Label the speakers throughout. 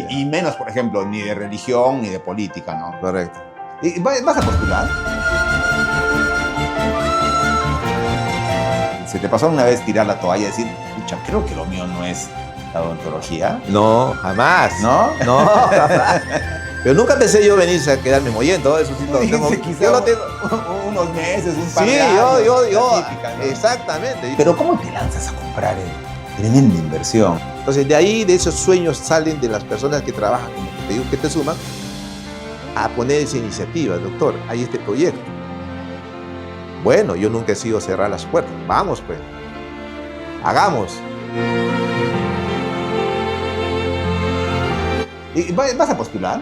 Speaker 1: Y menos, por ejemplo, ni de religión ni de política, ¿no?
Speaker 2: Correcto.
Speaker 1: ¿Y vas a postular? ¿Se te pasó una vez tirar la toalla y decir, pucha, creo que lo mío no es la odontología?
Speaker 2: No, jamás.
Speaker 1: ¿No?
Speaker 2: No, jamás. Pero nunca pensé yo venir a quedarme mollento, eso sí lo tengo.
Speaker 1: Yo lo tengo unos meses, un par de años.
Speaker 2: yo,
Speaker 1: típica, ¿no?
Speaker 2: Exactamente.
Speaker 1: Pero ¿cómo te lanzas a comprar tremenda inversión?
Speaker 2: Entonces de ahí, de esos sueños salen de las personas que trabajan, como te digo, que te suman, a poner esa iniciativa, doctor, hay este proyecto. Bueno, yo nunca he sido cerrar las puertas. Vamos pues, hagamos.
Speaker 1: ¿Y vas a postular?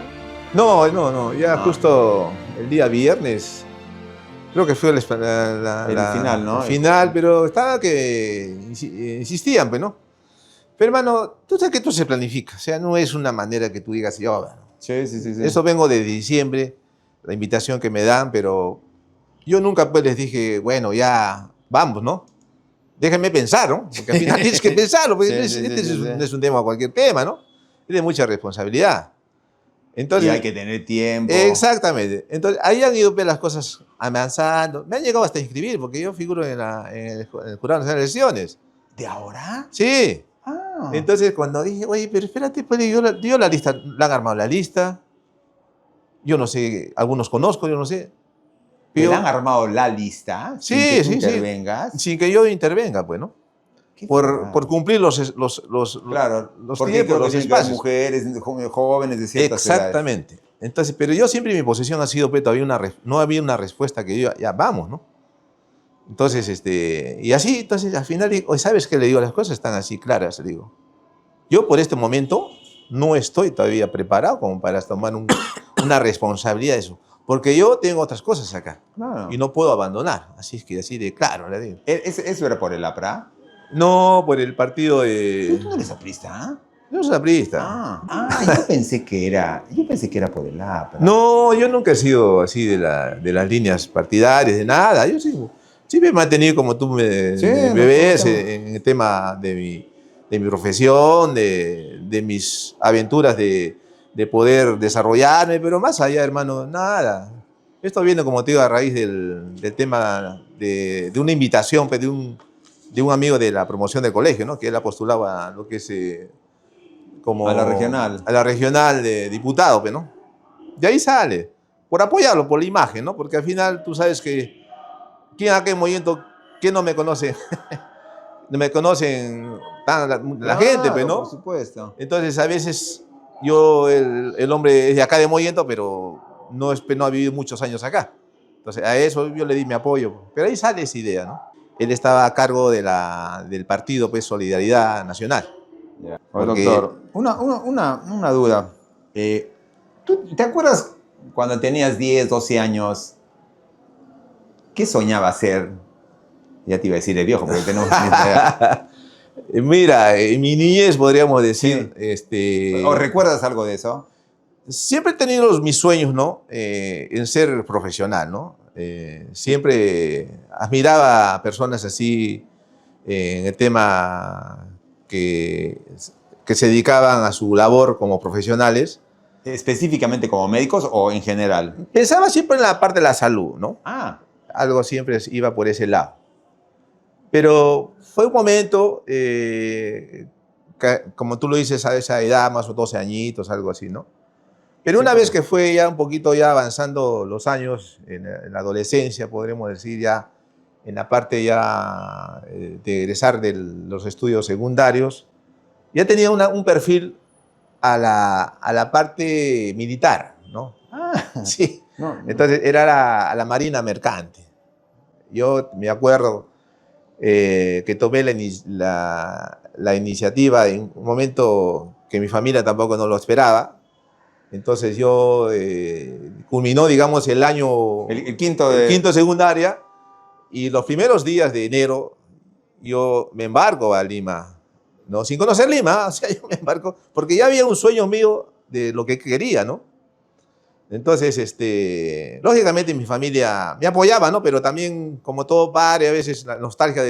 Speaker 2: No, ya justo el día viernes, creo que fue el
Speaker 1: final, ¿no?
Speaker 2: El final, pero estaba que insistían, pues, ¿no? Pero hermano, tú sabes que esto se planifica, o sea, no es una manera que tú digas, yo,
Speaker 1: Sí.
Speaker 2: eso vengo de diciembre, la invitación que me dan, pero yo nunca pues les dije, bueno, ya vamos, ¿no? Déjenme pensar, ¿no? Porque al final tienes que pensarlo, porque no es un tema, cualquier tema, ¿no? Es de mucha responsabilidad. Entonces,
Speaker 1: y hay que tener tiempo.
Speaker 2: Exactamente. Entonces, ahí han ido las cosas avanzando. Me han llegado hasta a inscribir, porque yo figuro en el Jurado Nacional de Elecciones.
Speaker 1: ¿De ahora?
Speaker 2: Sí.
Speaker 1: Ah.
Speaker 2: Entonces, cuando dije, oye, pero espérate, pues, yo la lista, la han armado la lista. Yo no sé, algunos conozco, yo no sé.
Speaker 1: ¿Te han armado la lista?
Speaker 2: Sí,
Speaker 1: sin que tú
Speaker 2: sí.
Speaker 1: intervengas.
Speaker 2: Sin que yo intervenga, pues, ¿no? Por cumplir los
Speaker 1: claro,
Speaker 2: los
Speaker 1: porque
Speaker 2: tiempos,
Speaker 1: creo
Speaker 2: los
Speaker 1: que
Speaker 2: espacios.
Speaker 1: mujeres, jóvenes de ciertas
Speaker 2: Exactamente.
Speaker 1: edades.
Speaker 2: Entonces, pero yo siempre mi posición ha sido, pues, no había una respuesta que yo, ya vamos, ¿no? Entonces, y así, entonces, al final, ¿sabes qué le digo? Las cosas están así claras, le digo. Yo, por este momento, no estoy todavía preparado como para tomar una responsabilidad de eso. Porque yo tengo otras cosas acá.
Speaker 1: Claro.
Speaker 2: Y no puedo abandonar. Así es que así de claro, le digo.
Speaker 1: ¿Eso era por el APRA?
Speaker 2: No, por el partido de...
Speaker 1: ¿Tú no eres aprista?
Speaker 2: Yo soy aprista.
Speaker 1: Yo pensé que era por el APRA.
Speaker 2: No, yo nunca he sido así de las líneas partidarias, de nada. Yo siempre me he mantenido como tú me ves en el tema de mi profesión, de mis aventuras de poder desarrollarme, pero más allá, hermano, nada. Esto viene, como te digo, a raíz del tema de una invitación, pues, de un amigo de la promoción del colegio, ¿no? Que él postulaba lo que es como...
Speaker 1: A la regional.
Speaker 2: A la regional de diputado, pues, ¿no? De ahí sale, por apoyarlo, por la imagen, ¿no? Porque al final tú sabes que ¿quién acá en Mollento, quién no me conoce? No me conocen la gente, pues, ¿no?
Speaker 1: Por supuesto.
Speaker 2: Entonces, a veces el hombre es de acá de Mollento, pero no ha vivido muchos años acá. Entonces, a eso yo le di mi apoyo. Pero ahí sale esa idea, ¿no? Él estaba a cargo del partido, pues, Solidaridad Nacional.
Speaker 1: Ya. Doctor, una duda. ¿Tú te acuerdas cuando tenías 10, 12 años? ¿Qué soñaba ser? Ya te iba a decir el viejo, porque tenemos misma edad.
Speaker 2: Mira, en mi niñez podríamos decir...
Speaker 1: Sí. ¿O recuerdas algo de eso?
Speaker 2: Siempre he tenido mis sueños, ¿no? En ser profesional, ¿no? Siempre admiraba a personas así en el tema que se dedicaban a su labor como profesionales.
Speaker 1: ¿Específicamente como médicos o en general?
Speaker 2: Pensaba siempre en la parte de la salud, ¿no?
Speaker 1: Algo
Speaker 2: siempre iba por ese lado. Pero fue un momento, como tú lo dices, a esa edad, más o 12 añitos, algo así, ¿no? Pero una vez que fue ya un poquito ya avanzando los años, en la adolescencia, podríamos decir, ya en la parte ya de egresar de los estudios secundarios, ya tenía un perfil a la parte militar, ¿no? Sí.
Speaker 1: No.
Speaker 2: Entonces era la Marina Mercante. Yo me acuerdo que tomé la iniciativa en un momento que mi familia tampoco no lo esperaba. Entonces yo culminó, digamos, el año...
Speaker 1: El quinto
Speaker 2: secundaria, y los primeros días de enero yo me embarco a Lima, ¿no? Sin conocer Lima, o sea, yo me embarco, porque ya había un sueño mío de lo que quería, ¿no? Entonces, lógicamente mi familia me apoyaba, ¿no? Pero también, como todo padre, a veces la nostalgia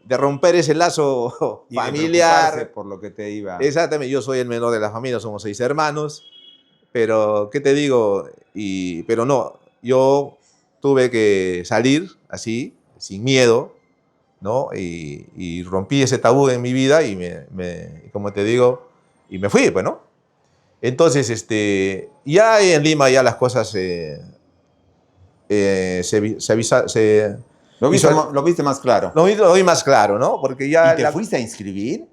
Speaker 2: de romper ese lazo
Speaker 1: Y de
Speaker 2: familiar.
Speaker 1: preocuparse por lo que te iba.
Speaker 2: Exactamente, yo soy el menor de la familia, somos 6 hermanos, pero ¿qué te digo? Pero no, yo tuve que salir así, sin miedo, ¿no? Y rompí ese tabú en mi vida y como te digo, y me fui, pues, ¿no? Entonces, ya en Lima ya las cosas
Speaker 1: Lo viste más claro.
Speaker 2: lo vi más claro, ¿no? Porque ya
Speaker 1: ¿Y te fuiste a inscribir?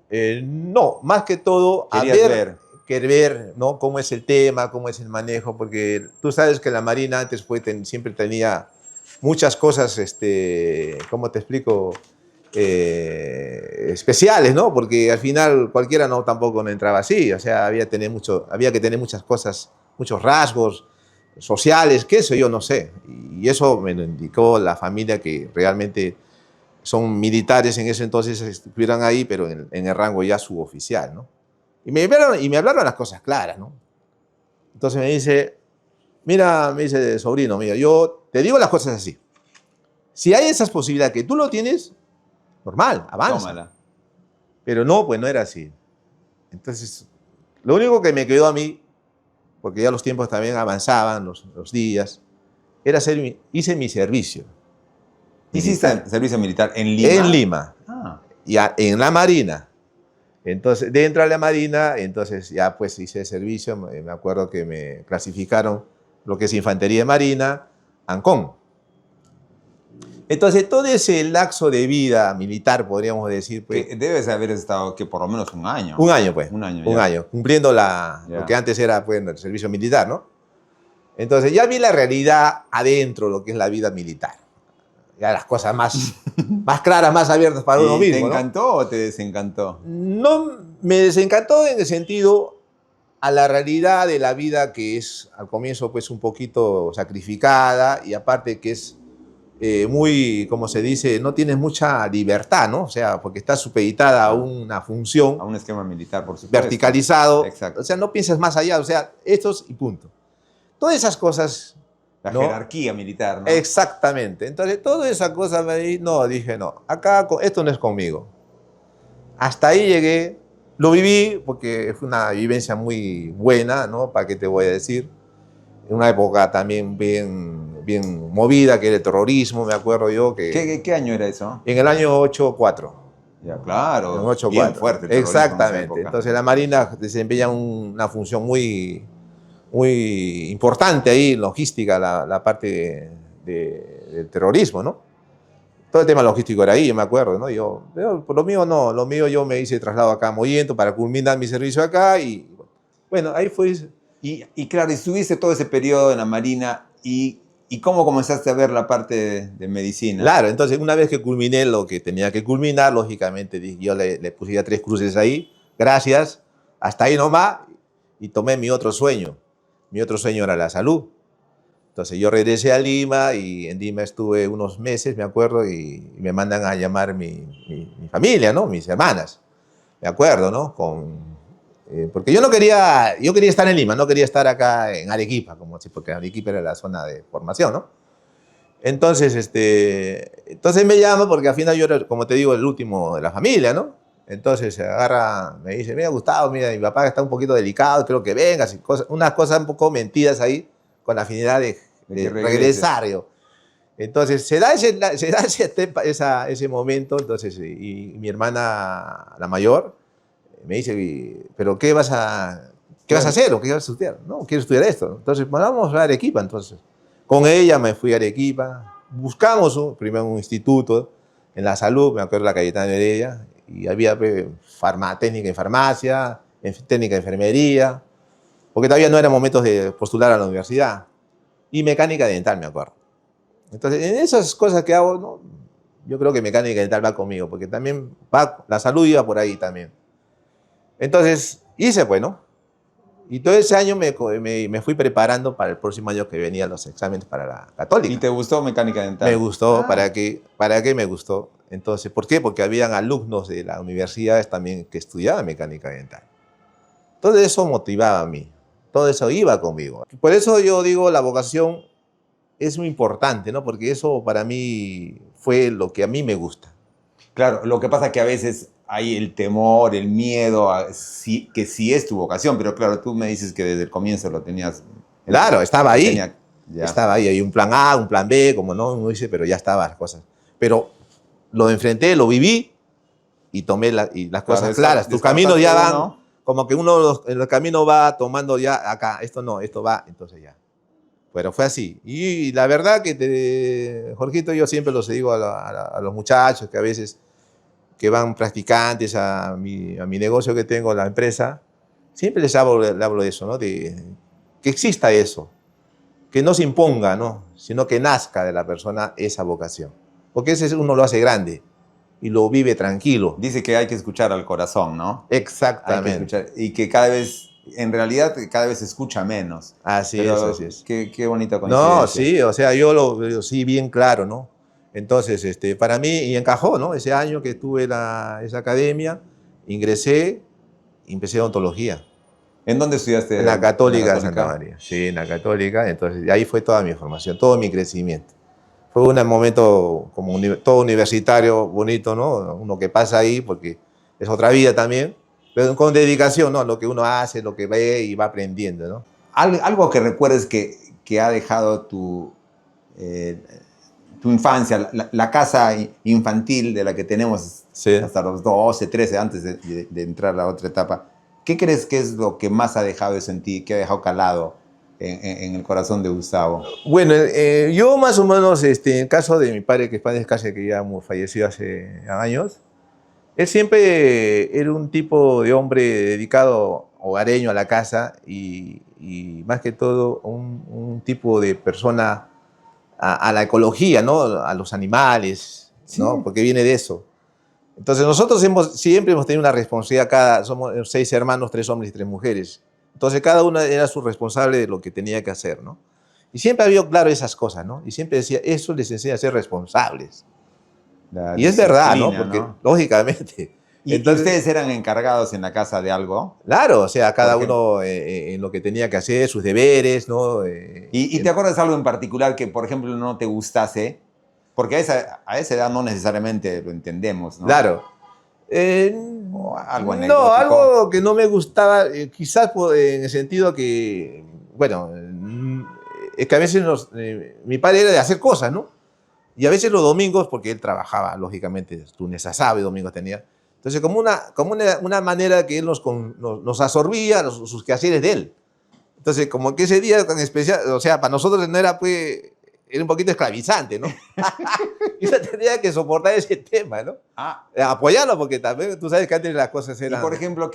Speaker 2: no, más que todo
Speaker 1: Querías
Speaker 2: querer ver, ¿no? Cómo es el tema, cómo es el manejo, porque tú sabes que la Marina antes siempre tenía muchas cosas, ¿cómo te explico? Especiales, ¿no? Porque al final cualquiera no tampoco no entraba así, o sea, había que tener muchas cosas, muchos rasgos sociales, qué sé yo, no sé. Y eso me lo indicó la familia que realmente son militares en ese entonces, estuvieran ahí, pero en el rango ya suboficial, ¿no? Y me hablaron las cosas claras, ¿no? Entonces me dice, mira, me dice, sobrino, mira, yo te digo las cosas así. Si hay esas posibilidades que tú lo tienes, normal, avanza.
Speaker 1: Tómala.
Speaker 2: Pero no, pues no era así. Entonces, lo único que me quedó a mí, porque ya los tiempos también avanzaban, los días, hice mi servicio.
Speaker 1: ¿Hiciste servicio militar en Lima?
Speaker 2: En Lima.
Speaker 1: Ah.
Speaker 2: Ya en la Marina. Entonces, dentro de la Marina, entonces ya pues hice servicio, me acuerdo que me clasificaron lo que es Infantería Marina, Ancón. Entonces, todo ese lapso de vida militar, podríamos decir, pues...
Speaker 1: Que debes haber estado, que por lo menos un año.
Speaker 2: Un año, pues.
Speaker 1: Un año,
Speaker 2: Un
Speaker 1: ya.
Speaker 2: año, cumpliendo lo que antes era, pues, el servicio militar, ¿no? Entonces, ya vi la realidad adentro, lo que es la vida militar. Ya las cosas más claras, más abiertas para uno mismo,
Speaker 1: ¿Te
Speaker 2: ¿no?
Speaker 1: encantó o te desencantó?
Speaker 2: No, me desencantó en el sentido a la realidad de la vida que es al comienzo pues un poquito sacrificada y aparte que es muy, como se dice, no tienes mucha libertad, ¿no? O sea, porque estás supeditada a una función.
Speaker 1: A un esquema militar, por supuesto.
Speaker 2: Verticalizado.
Speaker 1: Exacto.
Speaker 2: O sea, no piensas más allá, o sea, estos y punto. Todas esas cosas...
Speaker 1: La
Speaker 2: ¿no?
Speaker 1: jerarquía militar, ¿no?
Speaker 2: Exactamente. Entonces, todas esas cosas dije, no, acá esto no es conmigo. Hasta ahí llegué, lo viví porque fue una vivencia muy buena, ¿no? ¿Para qué te voy a decir? En una época también bien movida, que era el terrorismo, me acuerdo yo.
Speaker 1: ¿Qué año era eso?
Speaker 2: En el año 84.
Speaker 1: Ya, claro.
Speaker 2: En 84.
Speaker 1: Bien fuerte el terrorismo.
Speaker 2: Exactamente. Entonces la Marina desempeña una función muy importante ahí, logística, la parte del terrorismo, ¿no? Todo el tema logístico era ahí, yo me acuerdo, ¿no? Pero por lo mío no, lo mío yo me hice traslado acá a Mollento para culminar mi servicio acá y bueno, ahí fue.
Speaker 1: Y claro, estuviste todo ese periodo en la Marina y ¿cómo comenzaste a ver la parte de medicina?
Speaker 2: Claro, entonces una vez que culminé lo que tenía que culminar, lógicamente yo le puse ya 3 cruces ahí, gracias, hasta ahí nomás, y tomé mi otro sueño. Mi otro sueño era la salud. Entonces yo regresé a Lima y en Lima estuve unos meses, me acuerdo, y me mandan a llamar mi familia, ¿no? Mis hermanas, me acuerdo, ¿no? Porque yo quería estar en Lima, no quería estar acá en Arequipa, porque Arequipa era la zona de formación, ¿no? Entonces, entonces me llama porque al final yo era, como te digo, el último de la familia, ¿no? Entonces se agarra, me dice, mira Gustavo, mira, mi papá está un poquito delicado, creo que vengas, unas cosas un poco mentidas ahí, con la afinidad de regresar. Entonces se da ese momento, entonces, y mi hermana, la mayor, me dice, pero ¿qué vas a hacer o qué vas a estudiar? No, quiero estudiar esto. Entonces, bueno, vamos a Arequipa, entonces. Con ella me fui a Arequipa, buscamos primero un instituto en la salud, me acuerdo la Cayetana Heredia, y había técnica en farmacia, técnica en enfermería, porque todavía no eran momentos de postular a la universidad, y mecánica dental, me acuerdo. Entonces, en esas cosas que hago, ¿no? Yo creo que mecánica dental va conmigo, porque también la salud iba por ahí también. Entonces, hice, pues, ¿no? Y todo ese año me fui preparando para el próximo año que venían los exámenes para la católica.
Speaker 1: ¿Y te gustó mecánica dental?
Speaker 2: Me gustó, ¿para qué me gustó? Entonces, ¿por qué? Porque habían alumnos de las universidades también que estudiaban mecánica dental. Todo eso motivaba a mí, todo eso iba conmigo. Por eso yo digo, la vocación es muy importante, ¿no? Porque eso para mí fue lo que a mí me gusta.
Speaker 1: Claro, lo que pasa es que a veces hay el temor, el miedo, que sí es tu vocación, pero claro, tú me dices que desde el comienzo lo tenías.
Speaker 2: Claro, estaba ahí.
Speaker 1: Estaba
Speaker 2: ahí, hay un plan A, un plan B, como no, uno dice, pero ya estaban las cosas. Pero lo enfrenté, lo viví y tomé las cosas claras. Tus caminos ya van, como que uno en el camino va tomando ya acá, esto no, esto va, entonces ya. Pero fue así. Y la verdad que, Jorgito, yo siempre los digo a los muchachos que a veces que van practicantes a mi negocio que tengo, la empresa, siempre les hablo de eso, ¿no? De que exista eso, que no se imponga, ¿no? Sino que nazca de la persona esa vocación. Porque ese uno lo hace grande y lo vive tranquilo.
Speaker 1: Dice que hay que escuchar al corazón, ¿no?
Speaker 2: Exactamente.
Speaker 1: Hay que escuchar, y que cada vez, en realidad, cada vez se escucha menos.
Speaker 2: Así es.
Speaker 1: Qué bonita coincidencia.
Speaker 2: No, sí, o sea, yo lo veo sí bien claro, ¿no? Entonces, para mí, y encajó, ¿no? Ese año que tuve esa academia, ingresé y empecé odontología.
Speaker 1: ¿En dónde estudiaste?
Speaker 2: En la Católica de Santa María. Sí, en la Católica. Entonces, ahí fue toda mi formación, todo mi crecimiento. Fue un momento como todo universitario, bonito, ¿no? Uno que pasa ahí, porque es otra vida también, pero con dedicación, ¿no? Lo que uno hace, lo que ve y va aprendiendo, ¿no?
Speaker 1: Algo que recuerdes que ha dejado tu infancia, la casa infantil de la que tenemos hasta los 12, 13, antes de entrar a la otra etapa. ¿Qué crees que es lo que más ha dejado eso en ti, que ha dejado calado en el corazón de Gustavo?
Speaker 2: Bueno, yo más o menos, en el caso de mi padre, que es padre descanse, que ya falleció hace años, él siempre era un tipo de hombre dedicado, hogareño a la casa y más que todo un tipo de persona a la ecología, ¿no? A los animales, ¿no? Sí. Porque viene de eso. Entonces nosotros siempre hemos tenido una responsabilidad, somos 6 hermanos, 3 hombres y 3 mujeres. Entonces cada uno era su responsable de lo que tenía que hacer, ¿no? Y siempre había claro esas cosas, ¿no? Y siempre decía, eso les enseña a ser responsables. Y es verdad, ¿no? Porque, ¿no? Lógicamente.
Speaker 1: ¿Y entonces ustedes eran encargados en la casa de algo?
Speaker 2: Claro, o sea, cada uno en lo que tenía que hacer, sus deberes, ¿no?
Speaker 1: ¿Y te acuerdas algo en particular que, por ejemplo, no te gustase? Porque a esa edad no necesariamente lo entendemos, ¿no?
Speaker 2: Claro.
Speaker 1: O algo anecdótico.
Speaker 2: No, algo que no me gustaba, quizás en el sentido que, bueno, es que a veces mi padre era de hacer cosas, ¿no? Y a veces los domingos, porque él trabajaba, lógicamente, lunes a sábado y domingos tenía. Entonces, como una manera que él nos absorbía sus quehaceres de él. Entonces, como que ese día tan especial, o sea, para nosotros no era, pues, era un poquito esclavizante, ¿no? Y uno tenía que soportar ese tema, ¿no? Apoyarlo, porque también tú sabes que antes las cosas eran...
Speaker 1: Y, por ejemplo,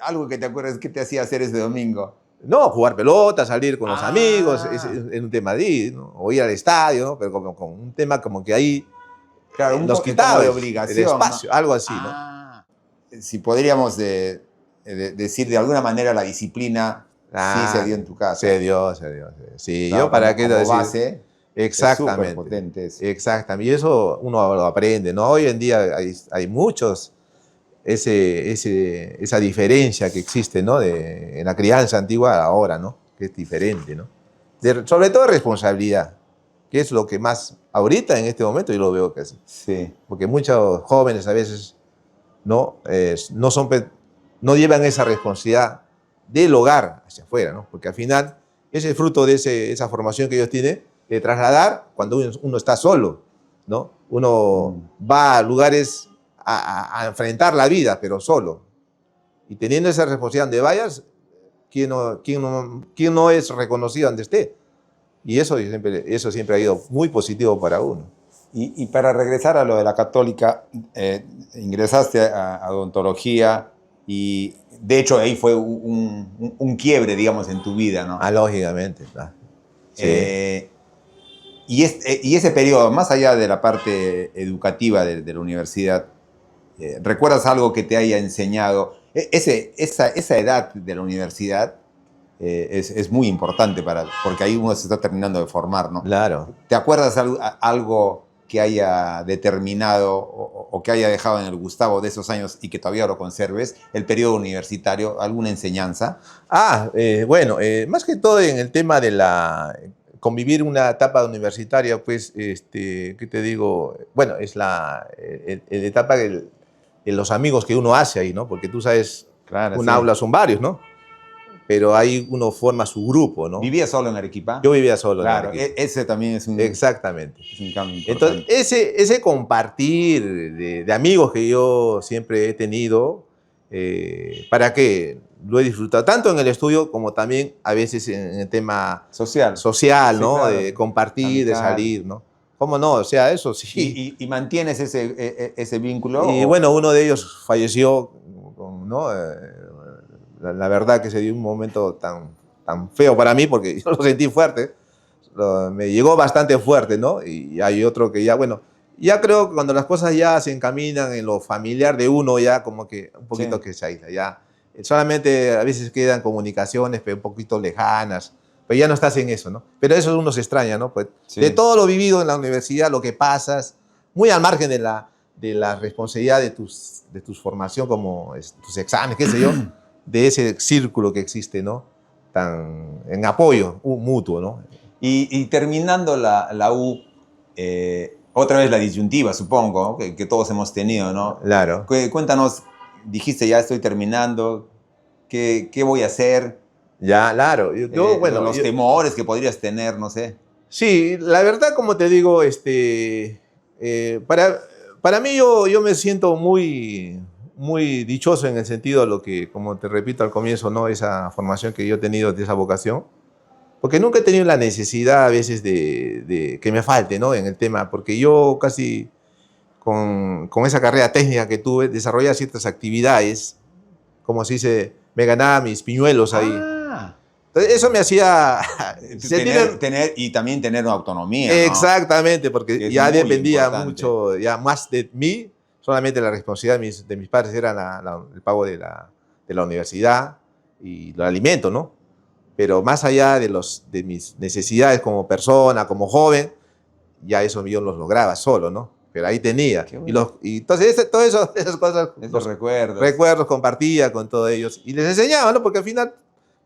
Speaker 1: algo que te acuerdas que te hacía hacer ese domingo?
Speaker 2: No, jugar pelota, salir con los amigos, en un tema de, ¿no? O ir al estadio, ¿no? Pero con un tema como que ahí
Speaker 1: claro,
Speaker 2: nos quitaba
Speaker 1: de obligación,
Speaker 2: el espacio, ¿no? Algo así, ¿no?
Speaker 1: Si podríamos decir de alguna manera la disciplina sí se dio en tu casa.
Speaker 2: Se dio. Sí, claro, yo para qué decir.
Speaker 1: Base,
Speaker 2: exactamente.
Speaker 1: Es potente eso.
Speaker 2: Exactamente. Y eso uno lo aprende, ¿no? Hoy en día hay muchos esa diferencia que existe, ¿no? En la crianza antigua ahora, ¿no? Que es diferente, ¿no? Sobre todo responsabilidad, que es lo que más ahorita en este momento yo lo veo que es.
Speaker 1: Sí.
Speaker 2: Porque muchos jóvenes a veces no llevan esa responsabilidad del hogar hacia afuera, ¿no? Porque al final es el fruto de esa formación que ellos tienen de trasladar cuando uno está solo, ¿no? Uno va a lugares a enfrentar la vida, pero solo. Y teniendo esa responsabilidad donde vayas, ¿quién no es reconocido donde esté? Y eso siempre ha ido muy positivo para uno.
Speaker 1: Y para regresar a lo de la Católica, ingresaste a odontología y de hecho ahí fue un quiebre, digamos, en tu vida, ¿no?
Speaker 2: Lógicamente, claro. Sí.
Speaker 1: Y ese periodo, más allá de la parte educativa de la universidad, ¿recuerdas algo que te haya enseñado? Esa edad de la universidad es muy importante porque ahí uno se está terminando de formar, ¿no?
Speaker 2: Claro.
Speaker 1: ¿Te acuerdas algo que haya determinado o que haya dejado en el Gustavo de esos años y que todavía lo conserves, el periodo universitario, alguna enseñanza?
Speaker 2: Bueno, más que todo en el tema de convivir una etapa universitaria, pues, ¿qué te digo? Bueno, es la etapa de los amigos que uno hace ahí, ¿no? Porque tú sabes,
Speaker 1: Claro,
Speaker 2: un
Speaker 1: sí.
Speaker 2: aula son varios, ¿no? Pero ahí uno forma su grupo, ¿no?
Speaker 1: ¿Vivías solo en Arequipa?
Speaker 2: Yo vivía solo en
Speaker 1: Claro,
Speaker 2: Arequipa.
Speaker 1: ese también
Speaker 2: Exactamente.
Speaker 1: es un cambio importante.
Speaker 2: Entonces, ese compartir de amigos que yo siempre he tenido, ¿para qué? Lo he disfrutado tanto en el estudio como también a veces en el tema
Speaker 1: Social,
Speaker 2: social, ¿no?
Speaker 1: claro.
Speaker 2: De compartir, de
Speaker 1: Amical.
Speaker 2: salir, ¿no? ¿Cómo no? O sea, eso sí.
Speaker 1: ¿Y mantienes ese vínculo?
Speaker 2: Y bueno, uno de ellos falleció, ¿no? La verdad que se dio un momento tan feo para mí porque yo lo sentí fuerte. Me llegó bastante fuerte, ¿no? Y hay otro que ya, bueno, ya creo que cuando las cosas ya se encaminan en lo familiar de uno, ya como que un poquito
Speaker 1: Sí.
Speaker 2: que se aísla, ya. Solamente a veces quedan comunicaciones, pero un poquito lejanas, pero ya no estás en eso, ¿no? Pero eso uno se extraña, ¿no? Pues
Speaker 1: Sí.
Speaker 2: de todo lo vivido en la universidad, lo que pasas, muy al margen de la responsabilidad de tus formación, como tus exámenes, qué sé yo, de ese círculo que existe, ¿no? En apoyo mutuo, ¿no?
Speaker 1: Y terminando la U, otra vez la disyuntiva, supongo, que todos hemos tenido, ¿no?
Speaker 2: Claro.
Speaker 1: Cuéntanos, dijiste ya estoy terminando, ¿qué voy a hacer?
Speaker 2: Ya, claro. Bueno,
Speaker 1: los temores que podrías tener, no sé.
Speaker 2: Sí, la verdad, como te digo, para mí yo me siento muy dichoso en el sentido de lo que, como te repito al comienzo, ¿no? Esa formación que yo he tenido, de esa vocación, porque nunca he tenido la necesidad a veces de que me falte, ¿no? En el tema, porque yo casi con esa carrera técnica que tuve, desarrollaba ciertas actividades, como se dice, me ganaba mis piñuelos ahí. Entonces, eso me hacía
Speaker 1: y también tener una autonomía, ¿no?
Speaker 2: Exactamente, porque ya dependía
Speaker 1: importante.
Speaker 2: mucho, ya más de mí, solamente la responsabilidad de mis padres era el pago de la universidad y los alimentos, ¿no? Pero más allá de mis necesidades como persona, como joven, ya eso yo los lograba solo, ¿no? Pero ahí tenía.
Speaker 1: Bueno.
Speaker 2: Y entonces todo eso, esas cosas,
Speaker 1: Esos
Speaker 2: recuerdos compartía con todos ellos y les enseñaba, ¿no? Porque al final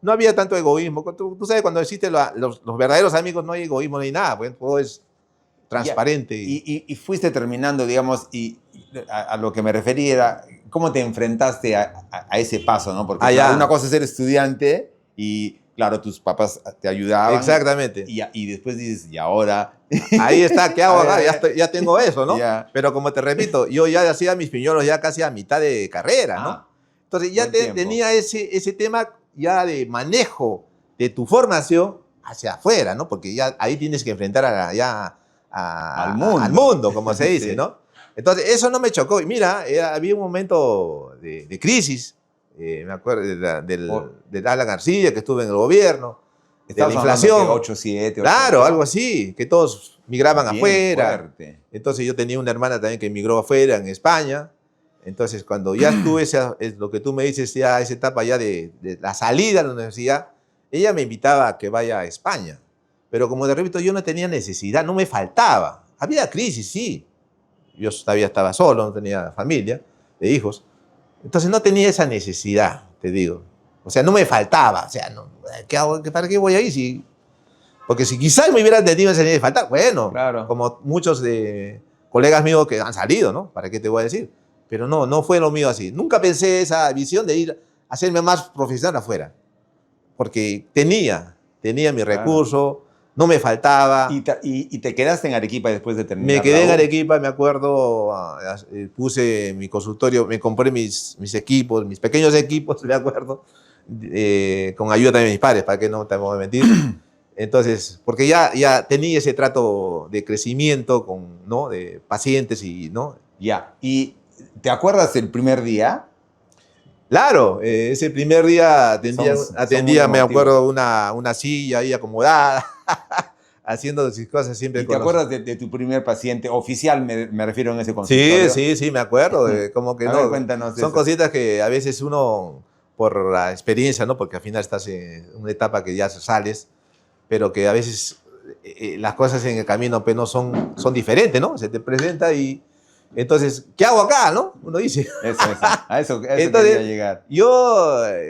Speaker 2: no había tanto egoísmo. Tú sabes, cuando existen los verdaderos amigos no hay egoísmo, no hay nada, pues todo es transparente.
Speaker 1: Y fuiste terminando, digamos, y a lo que me refería era, ¿cómo te enfrentaste a ese paso, no? Porque claro, una cosa es ser estudiante y, claro, tus papás te ayudaban.
Speaker 2: Exactamente.
Speaker 1: Y después dices, ¿y ahora?
Speaker 2: Ahí está, ¿qué hago acá? Ya tengo eso, ¿no?
Speaker 1: Ya.
Speaker 2: Pero como te repito, yo ya hacía mis piñolos ya casi a mitad de carrera, ¿no? Entonces ya tenía ese tema ya de manejo de tu formación hacia afuera, ¿no? Porque ya ahí tienes que enfrentar al mundo, como se dice, sí. ¿No? Entonces eso no me chocó. Y mira, había un momento de crisis, me acuerdo de Alan García, que estuve en el gobierno, de la inflación.
Speaker 1: 8, 7, 8,
Speaker 2: claro,
Speaker 1: 8.
Speaker 2: algo así, que todos migraban afuera.
Speaker 1: Fuerte.
Speaker 2: Entonces yo tenía una hermana también que emigró afuera, en España. Entonces cuando ya estuve, lo que tú me dices, ya esa etapa ya de la salida a la universidad, ella me invitaba a que vaya a España. Pero como te repito, yo no tenía necesidad, no me faltaba. Había crisis, sí. Yo todavía estaba solo, no tenía familia, de hijos. Entonces no tenía esa necesidad, te digo. O sea, no me faltaba. O sea, no, ¿para qué voy ahí? Porque si quizás me hubiera tenido esa necesidad de faltar, bueno,
Speaker 1: claro.
Speaker 2: Como muchos de colegas míos que han salido, ¿no? ¿Para qué te voy a decir? Pero no fue lo mío así. Nunca pensé esa visión de ir a hacerme más profesional afuera. Porque tenía mi recurso, no me faltaba.
Speaker 1: ¿Y te quedaste en Arequipa después de terminar?
Speaker 2: Me quedé en Arequipa, me acuerdo, puse mi consultorio, me compré mis equipos, mis pequeños equipos, me acuerdo, con ayuda también de mis padres, para que no te voy a mentir. Entonces, porque ya tenía ese trato de crecimiento ¿no? De pacientes y, ¿no?
Speaker 1: Ya. ¿Y te acuerdas del primer día?
Speaker 2: Claro, ese primer día atendía me acuerdo, una silla ahí acomodada, haciendo sus cosas siempre.
Speaker 1: ¿Y te acuerdas de tu primer paciente oficial, me refiero en ese consultorio?
Speaker 2: Sí, me acuerdo. Como que no.
Speaker 1: Cuéntanos
Speaker 2: son cositas que a veces uno, por la experiencia, ¿no? Porque al final estás en una etapa que ya sales, pero que a veces las cosas en el camino pues, no son diferentes, ¿no? Se te presenta y Entonces, ¿qué hago acá, no? Uno dice.
Speaker 1: A eso
Speaker 2: Entonces,
Speaker 1: quería llegar.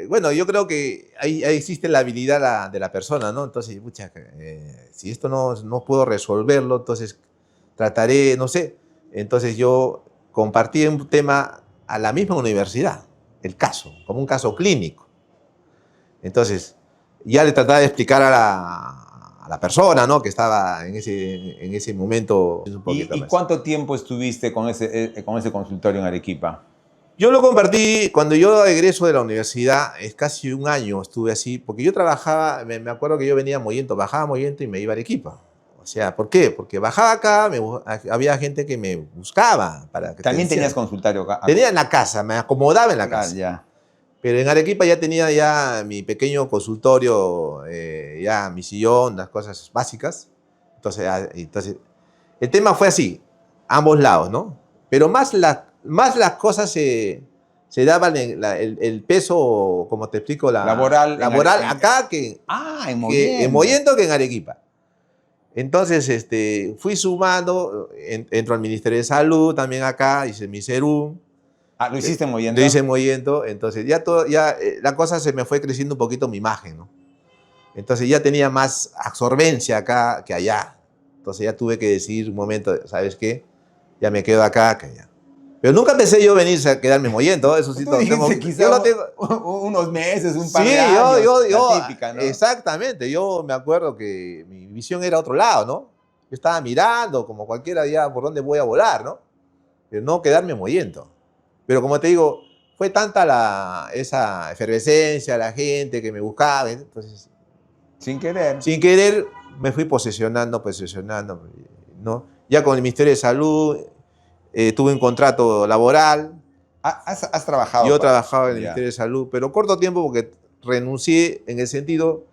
Speaker 2: Bueno, yo creo que ahí existe la habilidad de la persona, ¿no? Entonces, pucha, si esto no puedo resolverlo, entonces trataré, no sé. Entonces yo compartí un tema a la misma universidad, el caso, como un caso clínico. Entonces, ya le trataba de explicar a la persona, ¿no? Que estaba en ese momento. Un poquito
Speaker 1: ¿Y
Speaker 2: más.
Speaker 1: cuánto tiempo estuviste con ese consultorio en Arequipa?
Speaker 2: Yo lo compartí cuando yo egreso de la universidad, es casi un año estuve así, porque yo trabajaba, me acuerdo que yo venía a Mollento, bajaba a Mollento y me iba a Arequipa. O sea, ¿por qué? Porque bajaba acá, había gente que me buscaba para que
Speaker 1: ¿También tenías consultorio acá?
Speaker 2: Tenía en la casa, me acomodaba en la casa.
Speaker 1: Ya.
Speaker 2: Pero en Arequipa ya tenía ya mi pequeño consultorio, ya mi sillón, las cosas básicas. Entonces, el tema fue así, ambos lados, ¿no? Pero más las cosas se daban el peso, como te explico,
Speaker 1: Laboral
Speaker 2: acá que en Mollento que en Arequipa. Entonces, fui sumando, entro al Ministerio de Salud también acá, hice mi serum.
Speaker 1: ¿Lo hiciste en Mollento?
Speaker 2: Lo hice en Mollento, entonces la cosa se me fue creciendo un poquito mi imagen, ¿no? Entonces ya tenía más absorbencia acá que allá. Entonces ya tuve que decidir un momento, ¿sabes qué? Ya me quedo acá que allá. Pero nunca pensé yo venir a quedarme en Mollento, eso sí.
Speaker 1: Tú dijiste quizá unos meses, un par de años, la típica, ¿no?
Speaker 2: Exactamente, yo me acuerdo que mi visión era otro lado, ¿no? Yo estaba mirando, como cualquiera, ya por dónde voy a volar, ¿no? Pero no quedarme en Mollento. Pero como te digo, fue tanta esa efervescencia, la gente que me buscaba, entonces...
Speaker 1: Sin querer
Speaker 2: me fui posesionando, ¿no? Ya con el Ministerio de Salud tuve un contrato laboral.
Speaker 1: ¿Has trabajado?
Speaker 2: Yo trabajaba en el Ministerio de Salud, pero corto tiempo porque renuncié en el sentido...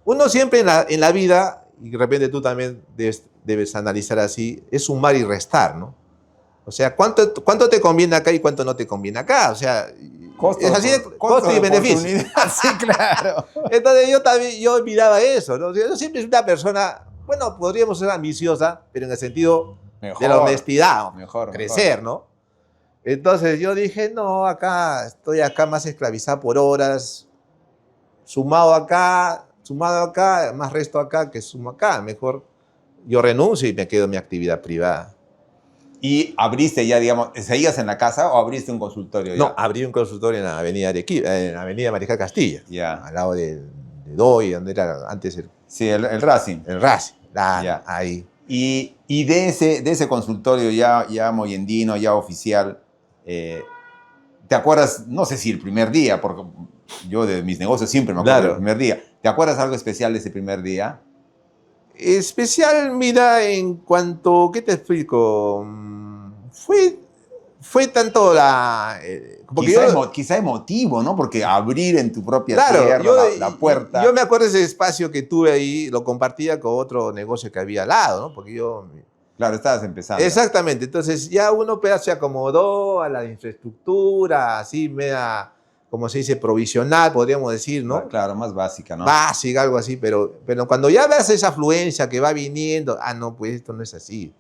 Speaker 2: Uno siempre en la vida, y de repente tú también debes analizar así, es sumar y restar, ¿no? O sea, ¿cuánto te conviene acá y cuánto no te conviene acá? O sea, es así de costo y beneficio.
Speaker 1: Sí, claro.
Speaker 2: Entonces yo miraba eso, ¿no? Yo siempre soy una persona, bueno, podríamos ser ambiciosa, pero en el sentido de la honestidad, crecer, ¿no? Entonces yo dije, no, estoy acá más esclavizado por horas, sumado acá, más resto acá que sumo acá. Mejor yo renuncio y me quedo en mi actividad privada.
Speaker 1: ¿Y abriste ya, digamos, seguías en la casa o abriste un consultorio ya?
Speaker 2: No, abrí un consultorio en la avenida Arequipa, en la avenida Mariscal Castilla, al lado de Doy, donde era antes
Speaker 1: sí, el Racing.
Speaker 2: El Racing, ahí.
Speaker 1: Y de ese consultorio ya mollendino, ya oficial, ¿te acuerdas? No sé si el primer día, porque yo de mis negocios siempre me acuerdo del primer día. ¿Te acuerdas algo especial de ese primer día?
Speaker 2: Especial, mira, en cuanto, ¿qué te explico? Fue tanto
Speaker 1: quizá emotivo, ¿no? Porque abrir en tu propia
Speaker 2: tierra
Speaker 1: la puerta.
Speaker 2: Yo me acuerdo de ese espacio que tuve ahí, lo compartía con otro negocio que había al lado, ¿no? Porque
Speaker 1: Claro, estabas empezando.
Speaker 2: Exactamente, entonces ya uno se acomodó a la infraestructura, así media, como se dice, provisional, podríamos decir, ¿no?
Speaker 1: Claro, más básica, ¿no?
Speaker 2: Básica, algo así, pero cuando ya ves esa afluencia que va viniendo, no, pues esto no es así.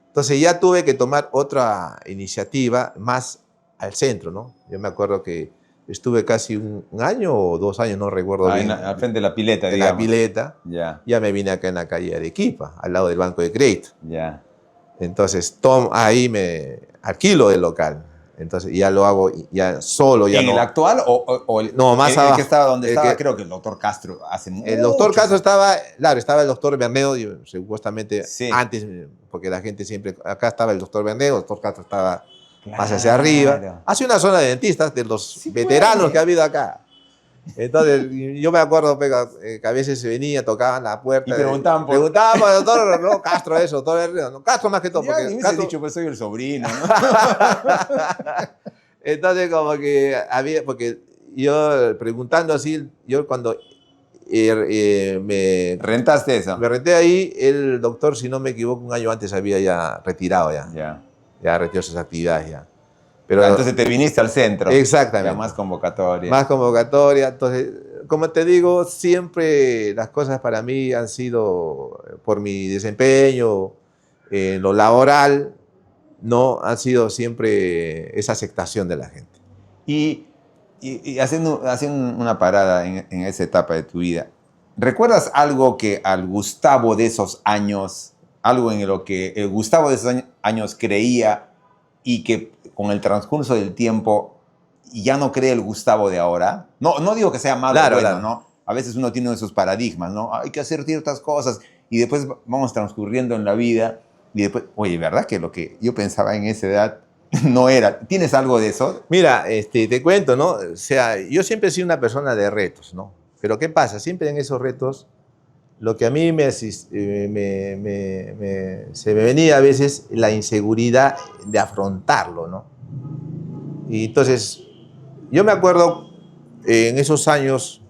Speaker 2: Entonces ya tuve que tomar otra iniciativa más al centro, ¿no? Yo me acuerdo que estuve casi un año o 2 años, no recuerdo bien.
Speaker 1: Al frente de la pileta,
Speaker 2: digamos. En la pileta.
Speaker 1: Ya
Speaker 2: me vine acá en la calle Arequipa, al lado del Banco de Crédito.
Speaker 1: Ya.
Speaker 2: Entonces ahí me alquilo el local. Entonces ya lo hago ya solo. Ya
Speaker 1: ¿En el actual o el,
Speaker 2: no, más abajo?
Speaker 1: El que estaba donde estaba, creo que el doctor Castro hace mucho.
Speaker 2: El doctor Castro estaba el doctor Bernedo, supuestamente antes, porque la gente siempre, acá estaba el doctor Bernedo, el doctor Castro estaba más hacia arriba. Hace una zona de dentistas de los veteranos que ha habido acá. Entonces, yo me acuerdo que a veces se venía, tocaban la puerta.
Speaker 1: Y preguntaban
Speaker 2: por el doctor no, Castro, doctor Bernedo. No, Castro más que todo.
Speaker 1: Ya, porque Castro... dicho, pues soy el sobrino, ¿no?
Speaker 2: Entonces, como que había, porque yo preguntando así, yo cuando
Speaker 1: ¿Rentaste eso?
Speaker 2: Me renté ahí, el doctor, si no me equivoco, un año antes había ya retirado ya retiró sus actividades ya. Pero,
Speaker 1: entonces te viniste al centro.
Speaker 2: Exactamente.
Speaker 1: Ya más convocatoria.
Speaker 2: Más convocatoria. Entonces, como te digo, siempre las cosas para mí han sido por mi desempeño en lo laboral. no ha sido siempre esa aceptación de la gente.
Speaker 1: Y haciendo una parada en esa etapa de tu vida, ¿recuerdas algo que al Gustavo de esos años, algo en lo que el Gustavo de esos años creía y que con el transcurso del tiempo ya no cree el Gustavo de ahora? No digo que sea malo o bueno, claro. ¿No? A veces uno tiene esos paradigmas, ¿no? Hay que hacer ciertas cosas y después vamos transcurriendo en la vida y después, oye, ¿verdad que lo que yo pensaba en esa edad no era? ¿Tienes algo de eso?
Speaker 2: Mira, te cuento, ¿no? O sea, yo siempre he sido una persona de retos, ¿no? Pero ¿qué pasa? Siempre en esos retos, lo que a mí se me venía a veces la inseguridad de afrontarlo, ¿no? Y entonces, yo me acuerdo, en esos años,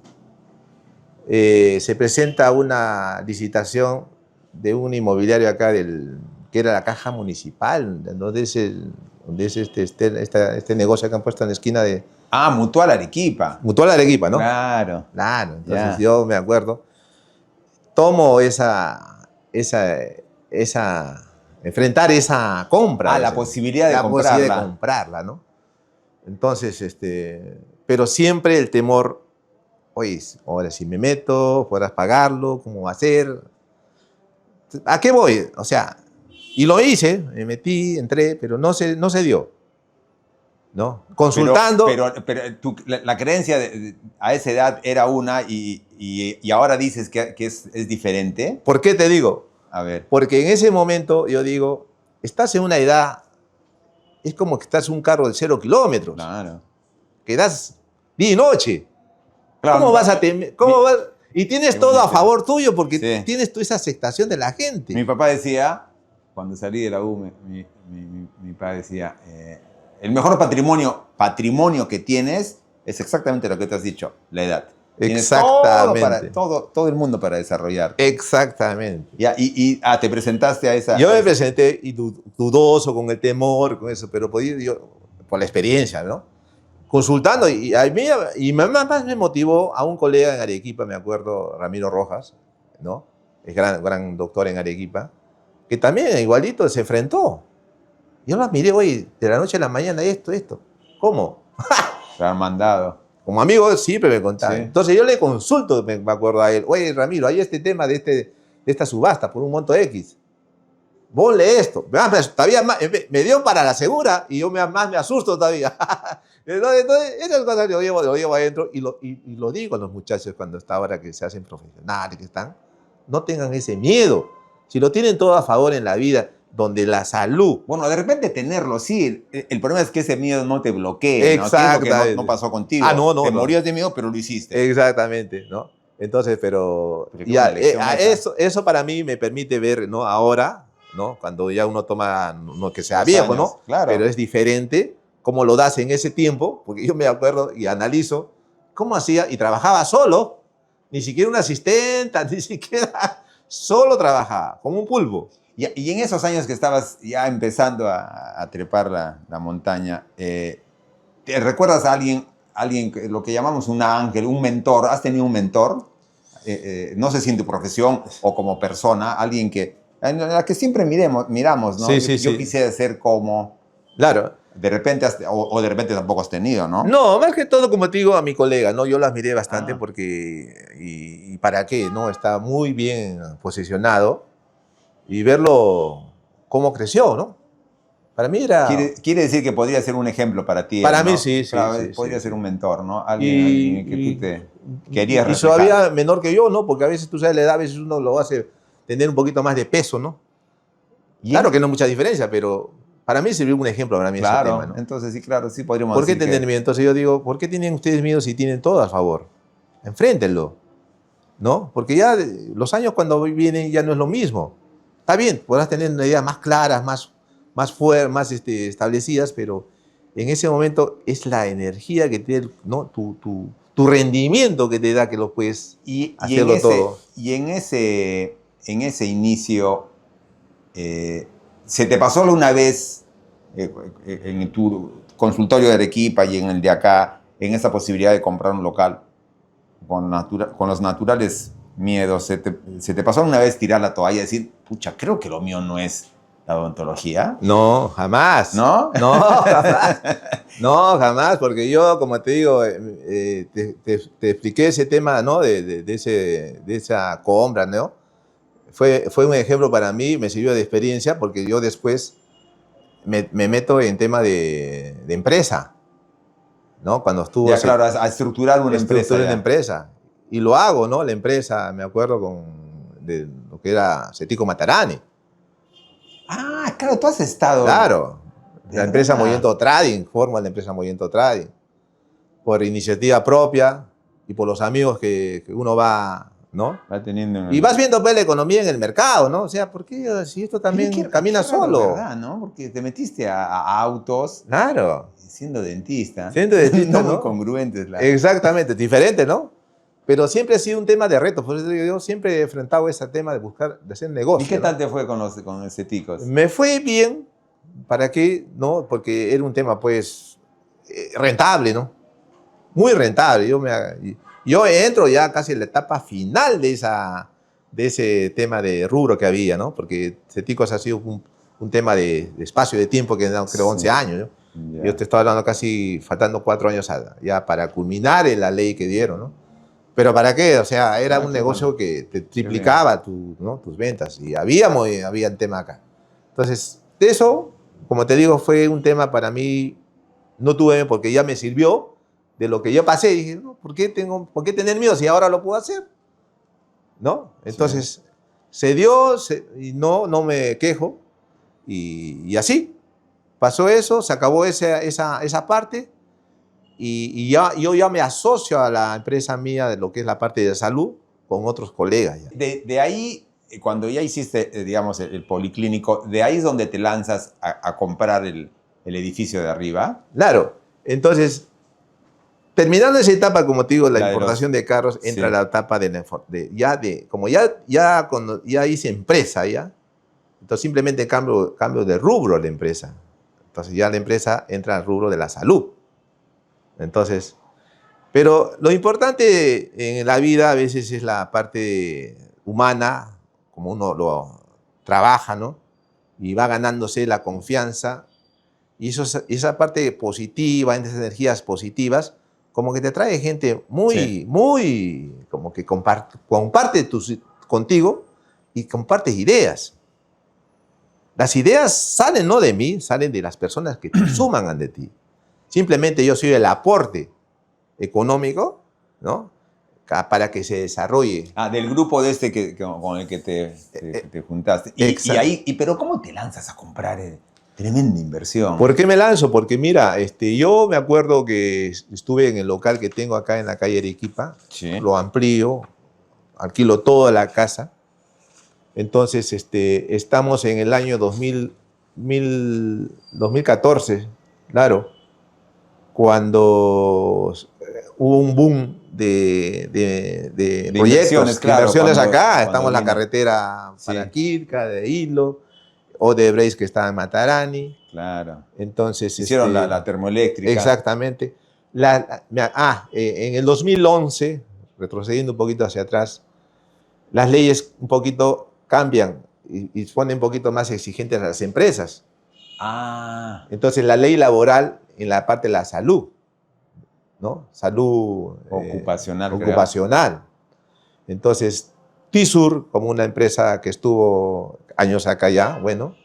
Speaker 2: se presenta una licitación de un inmobiliario acá, que era la Caja Municipal, donde es este negocio que han puesto en la esquina de...
Speaker 1: Mutual Arequipa.
Speaker 2: Mutual Arequipa, ¿no?
Speaker 1: Claro.
Speaker 2: Claro, entonces yo me acuerdo, tomo enfrentar esa compra.
Speaker 1: La posibilidad de comprarla.
Speaker 2: La posibilidad de comprarla, ¿no? Entonces, pero siempre el temor, oye, ahora si me meto, podrás pagarlo, ¿cómo va a ser? ¿A qué voy? O sea, y lo hice, me metí, entré, pero no se dio, ¿no? Consultando.
Speaker 1: Pero la creencia a esa edad era una y ahora dices que es diferente.
Speaker 2: ¿Por qué te digo?
Speaker 1: A ver.
Speaker 2: Porque en ese momento yo digo, estás en una edad, es como que estás en un carro de 0 kilómetros.
Speaker 1: Claro.
Speaker 2: Que das día y noche.
Speaker 1: Claro,
Speaker 2: ¿Cómo vas a temer? Y tienes todo a favor tuyo porque tienes tú esa aceptación de la gente.
Speaker 1: Mi papá decía, cuando salí de la U, mi papá decía, el mejor patrimonio que tienes es exactamente lo que te has dicho, la edad.
Speaker 2: Exactamente.
Speaker 1: Todo el mundo para desarrollar.
Speaker 2: Exactamente.
Speaker 1: Te presentaste a esa...
Speaker 2: Yo me presenté y dudoso, con el temor, con eso, pero por la experiencia, ¿no? Consultando, y más me motivó a un colega en Arequipa, me acuerdo, Ramiro Rojas, ¿no? Es gran doctor en Arequipa, que también igualito se enfrentó. Yo lo miré, oye, de la noche a la mañana esto. ¿Cómo?
Speaker 1: Se han mandado.
Speaker 2: Como amigo siempre me contaba. Sí. Entonces yo le consulto, me acuerdo a él, oye, Ramiro, hay este tema de esta subasta por un monto X. Ponle esto. Todavía más, me dio para la segura y yo más me asusto todavía. Entonces, esas cosas lo llevo adentro y lo digo a los muchachos cuando está ahora que se hacen profesionales, que están, no tengan ese miedo. Si lo tienen todo a favor en la vida, donde la salud...
Speaker 1: Bueno, de repente tenerlo, sí. El problema es que ese miedo no te bloquee.
Speaker 2: Exactamente.
Speaker 1: ¿No? Que no pasó contigo.
Speaker 2: No.
Speaker 1: Te morías de miedo, pero lo hiciste.
Speaker 2: Exactamente, ¿no? Entonces, pero ya, eso para mí me permite ver, ¿no? Ahora, ¿no? Cuando ya uno toma, no que sea viejo, ¿no?
Speaker 1: Claro.
Speaker 2: Pero es diferente cómo lo das en ese tiempo, porque yo me acuerdo y analizo cómo hacía y trabajaba solo, ni siquiera una asistenta, ni siquiera solo trabajaba, como un pulpo.
Speaker 1: Y en esos años que estabas ya empezando a trepar la montaña, ¿te recuerdas a alguien, lo que llamamos un ángel, un mentor? ¿Has tenido un mentor? No sé si en tu profesión o como persona, alguien en la que siempre miramos, ¿no?
Speaker 2: Sí,
Speaker 1: yo quisiera ser como...
Speaker 2: Claro.
Speaker 1: De repente, o de repente tampoco has tenido, ¿no?
Speaker 2: No, más que todo, como te digo, a mi colega, ¿no? Yo la admiré bastante porque... Y ¿para qué? ¿No? Está muy bien posicionado. Y verlo cómo creció, ¿no? Para mí era...
Speaker 1: Quiere decir que podría ser un ejemplo para ti.
Speaker 2: Para
Speaker 1: ¿no?
Speaker 2: mí sí.
Speaker 1: Podría ser un mentor, ¿no? Alguien que tú te querías reflejar.
Speaker 2: Y todavía menor que yo, ¿no? Porque a veces, tú sabes, la edad a veces uno lo hace tener un poquito más de peso, ¿no? Claro que no hay mucha diferencia, pero para mí sirvió un ejemplo para mí ese tema, ¿no?
Speaker 1: Entonces sí podríamos
Speaker 2: decir. ¿Por qué
Speaker 1: tener
Speaker 2: miedo? Entonces yo digo, ¿por qué tienen ustedes miedo si tienen todo a favor? Enfréntenlo, ¿no? Porque ya los años cuando vienen ya no es lo mismo. Está bien, podrás tener una idea más claras, más fuertes, más establecidas, pero en ese momento es la energía que te da, ¿no? Tu rendimiento que te da que lo puedes hacerlo todo.
Speaker 1: Y en ese inicio, ¿se te pasó alguna vez en tu consultorio de Arequipa y en el de acá, en esa posibilidad de comprar un local con los naturales miedos, ¿se te pasó alguna vez tirar la toalla y decir, pucha, creo que lo mío no es la odontología?
Speaker 2: No, jamás.
Speaker 1: ¿No?
Speaker 2: No, jamás. No, jamás, porque yo, como te digo, te expliqué ese tema, ¿no? De esa compra, ¿no? Fue un ejemplo para mí, me sirvió de experiencia, porque yo después me meto en tema de empresa, ¿no? Cuando estuvo...
Speaker 1: Ya, claro, a estructurar una empresa.
Speaker 2: Una empresa. Y lo hago, ¿no? La empresa, me acuerdo de lo que era Cetico Matarani.
Speaker 1: Ah, claro, tú has estado...
Speaker 2: Claro. La empresa
Speaker 1: ¿Verdad?
Speaker 2: Movimiento Trading, forma la empresa Movimiento Trading. Por iniciativa propia y por los amigos que uno va, ¿no?
Speaker 1: Va teniendo...
Speaker 2: Y vas viendo pues, la economía en el mercado, ¿no? O sea, ¿por qué si esto también camina
Speaker 1: qué raro,
Speaker 2: solo?
Speaker 1: ¿verdad, no? Porque te metiste a autos
Speaker 2: Claro.
Speaker 1: siendo dentista.
Speaker 2: Siendo dentista,
Speaker 1: no
Speaker 2: ¿no?
Speaker 1: muy congruentes.
Speaker 2: Exactamente, diferente, ¿no? Pero siempre ha sido un tema de reto. Por eso yo siempre he enfrentado ese tema de buscar, de hacer negocio.
Speaker 1: ¿Y qué tal
Speaker 2: ¿no?
Speaker 1: te fue con los ceticos?
Speaker 2: Me fue bien. ¿Para qué? ¿No? Porque era un tema, pues, rentable, ¿no? Muy rentable. Yo entro ya casi en la etapa final de ese tema de rubro que había, ¿no? Porque Ceticos ha sido un tema de espacio de tiempo que creo 11 años, ¿no? Yeah. Yo te estoy hablando casi faltando 4 años ya para culminar en la ley que dieron, ¿no? Pero ¿para qué? O sea, era un negocio que te triplicaba ¿no? tus ventas y había un tema acá. Entonces, de eso, como te digo, fue un tema para mí, no tuve porque ya me sirvió de lo que yo pasé. Dije, no, ¿por qué tener miedo si ahora lo puedo hacer? ¿No? Entonces, se dio y no me quejo y así. Pasó eso, se acabó esa parte. Y yo ya me asocio a la empresa mía de lo que es la parte de salud con otros colegas. Ya.
Speaker 1: De ahí, cuando ya hiciste, digamos, el policlínico, ¿de ahí es donde te lanzas a comprar el edificio de arriba?
Speaker 2: Claro. Entonces, terminando esa etapa, como te digo, la importación de carros, entra la etapa como cuando ya hice empresa, ya. Entonces, simplemente cambio de rubro la empresa. Entonces, ya la empresa entra al rubro de la salud. Entonces, pero lo importante en la vida a veces es la parte humana, como uno lo trabaja, ¿no? Y va ganándose la confianza. Y esa parte positiva, esas energías positivas, como que te trae gente muy, como que comparte contigo y compartes ideas. Las ideas salen no de mí, salen de las personas que te suman ante ti. Simplemente yo soy el aporte económico, ¿no? Para que se desarrolle.
Speaker 1: Ah, del grupo de con el que te juntaste. Pero ¿cómo te lanzas a comprar? Tremenda inversión.
Speaker 2: ¿Por qué me lanzo? Porque mira, yo me acuerdo que estuve en el local que tengo acá en la calle Arequipa, lo amplío, alquilo toda la casa. Entonces, estamos en el año 2014, claro, cuando hubo un boom de proyectos, inversiones acá. Estamos en la carretera para Quilca, de Hilo, Odebrecht que estaba en Matarani.
Speaker 1: Claro.
Speaker 2: Entonces,
Speaker 1: hicieron la termoeléctrica.
Speaker 2: Exactamente. En el 2011, retrocediendo un poquito hacia atrás, las leyes un poquito cambian y ponen un poquito más exigentes a las empresas.
Speaker 1: Ah.
Speaker 2: Entonces, la ley laboral en la parte de la salud, ¿no? Salud ocupacional. Entonces, TISUR, como una empresa que estuvo años acá ya, bueno,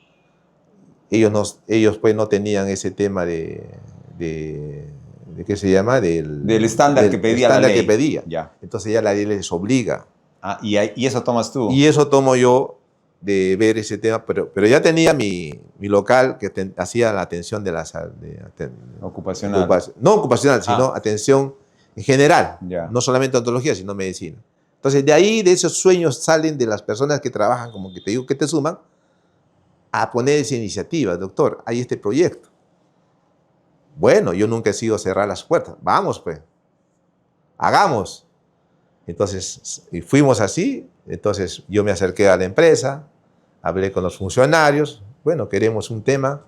Speaker 2: ellos pues no tenían ese tema de ¿qué se llama? Del
Speaker 1: estándar que pedía la ley.
Speaker 2: Ya. Entonces ya la ley les obliga.
Speaker 1: Ah, y eso tomas tú.
Speaker 2: Y eso tomo yo de ver ese tema, pero ya tenía mi local que hacía la atención de la
Speaker 1: ocupacional.
Speaker 2: No ocupacional, sino atención en general.
Speaker 1: Ya.
Speaker 2: No solamente odontología, sino medicina. Entonces, de esos sueños salen de las personas que trabajan, como que te digo, que te suman, a poner esa iniciativa. Doctor, hay este proyecto. Bueno, yo nunca he sido cerrar las puertas. Vamos, pues. Hagamos. Entonces, y fuimos así. Entonces, yo me acerqué a la empresa, hablé con los funcionarios. Bueno, queremos un tema.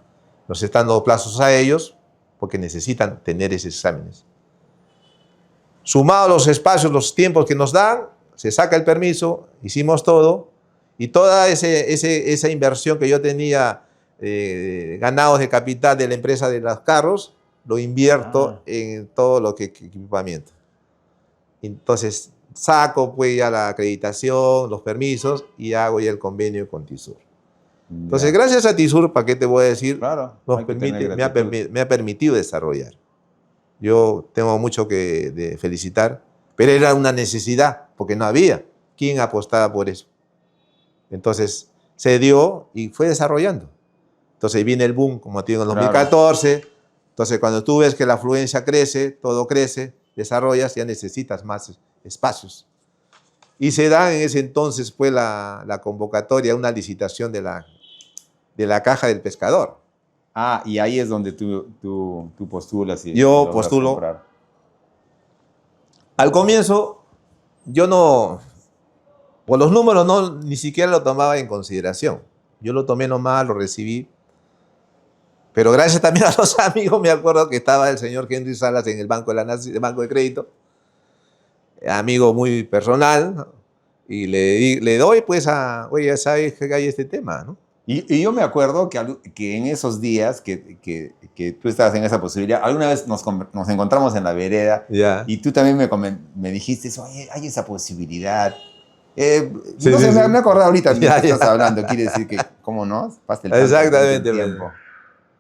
Speaker 2: Nos están dando plazos a ellos porque necesitan tener esos exámenes. Sumados los espacios, los tiempos que nos dan, se saca el permiso, hicimos todo Y toda esa inversión que yo tenía, ganados de capital de la empresa de los carros, lo invierto en todo lo que equipamiento. Entonces saco pues ya la acreditación, los permisos y hago ya el convenio con TISUR. Entonces, gracias a TISUR, ¿para qué te voy a decir?
Speaker 1: Claro,
Speaker 2: me ha permitido desarrollar. Yo tengo mucho que felicitar, pero era una necesidad, porque no había quien apostara por eso. Entonces, se dio y fue desarrollando. Entonces, viene el boom, como te digo, en 2014. Entonces, cuando tú ves que la afluencia crece, todo crece, desarrollas, ya necesitas más espacios. Y se da en ese entonces pues, la convocatoria, una licitación de la Caja del Pescador.
Speaker 1: Ah, y ahí es donde tú postulas. Y
Speaker 2: yo postulo. Comprar. Al comienzo, yo no, por los números ni siquiera lo tomaba en consideración. Yo lo tomé nomás, lo recibí. Pero gracias también a los amigos, me acuerdo que estaba el señor Henry Salas en el Banco de Crédito, amigo muy personal, ¿no? Y le doy pues oye, ¿sabes que hay este tema, no?
Speaker 1: Y yo me acuerdo que en esos días que tú estabas en esa posibilidad, alguna vez nos encontramos en la vereda y tú también me dijiste, oye, hay esa posibilidad. Me acordé ahorita de lo que estás hablando, quiere decir que, ¿cómo no? Pasa el
Speaker 2: Exactamente.
Speaker 1: tiempo.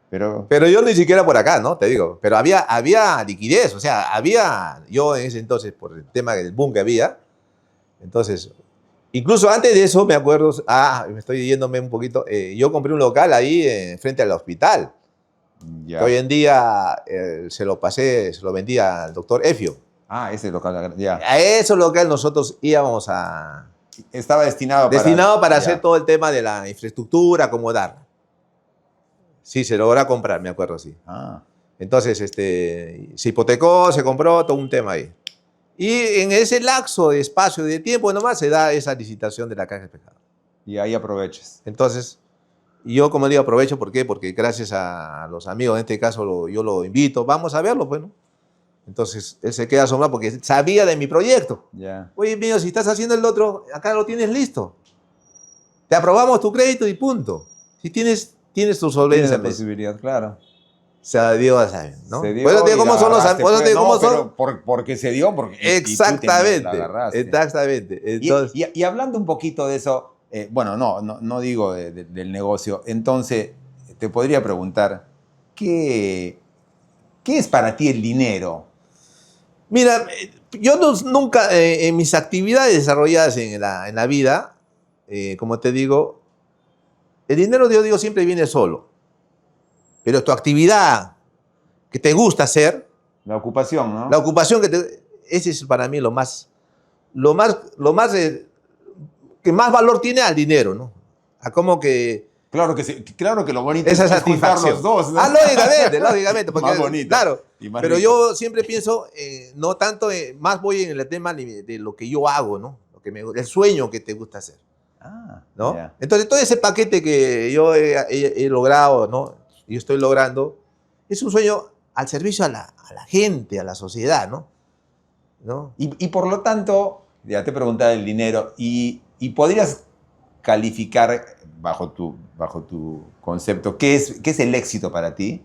Speaker 2: Pero yo ni siquiera por acá, ¿no? Te digo. Pero había liquidez, o sea, yo en ese entonces, por el tema del boom que había, entonces, incluso antes de eso, me acuerdo, me estoy yéndome un poquito, yo compré un local ahí frente al hospital. Que hoy en día se lo vendí al doctor Efio.
Speaker 1: Ese local, ya.
Speaker 2: A ese local nosotros íbamos a...
Speaker 1: Estaba destinado
Speaker 2: para hacer todo el tema de la infraestructura, acomodar. Sí, se logra comprar, me acuerdo, sí. Entonces, se hipotecó, se compró, todo un tema ahí. Y en ese lapso de espacio, de tiempo nomás, se da esa licitación de la Caja de Pescado.
Speaker 1: Y ahí aprovechas.
Speaker 2: Entonces, yo como digo aprovecho, ¿por qué? Porque gracias a los amigos, en este caso yo lo invito, vamos a verlo, pues, ¿no? Entonces, él se queda asombrado porque sabía de mi proyecto. Oye, mío, si estás haciendo el otro, acá lo tienes listo. Te aprobamos tu crédito y punto. Si tienes tu solvencia.
Speaker 1: Tienes la posibilidad, claro.
Speaker 2: Se dio, ¿no?
Speaker 1: Se dio.
Speaker 2: Pues te cómo son los amigos.
Speaker 1: Porque se dio, porque
Speaker 2: exactamente.
Speaker 1: Y tú la agarraste.
Speaker 2: Exactamente. Entonces,
Speaker 1: y hablando un poquito de eso, bueno, no digo del negocio, entonces te podría preguntar, ¿qué es para ti el dinero?
Speaker 2: Mira, yo nunca, en mis actividades desarrolladas en la vida, como te digo, el dinero, yo digo, siempre viene solo. Pero tu actividad que te gusta hacer...
Speaker 1: La ocupación, ¿no?
Speaker 2: La ocupación ese es para mí lo más que más valor tiene al dinero, ¿no? A como que...
Speaker 1: Claro que lo bonito
Speaker 2: es juntar
Speaker 1: los dos, ¿no?
Speaker 2: Lógicamente. Porque,
Speaker 1: más bonito.
Speaker 2: Claro, pero rico. Yo siempre pienso, no tanto, más voy en el tema de lo que yo hago, ¿no? El sueño que te gusta hacer. ¿No? Yeah. Entonces, todo ese paquete que yo he logrado, ¿no? Yo estoy logrando, es un sueño al servicio a la gente, a la sociedad, ¿no?
Speaker 1: Y por lo tanto, ya te preguntaba el dinero, y podrías calificar bajo tu concepto, ¿qué es el éxito para ti?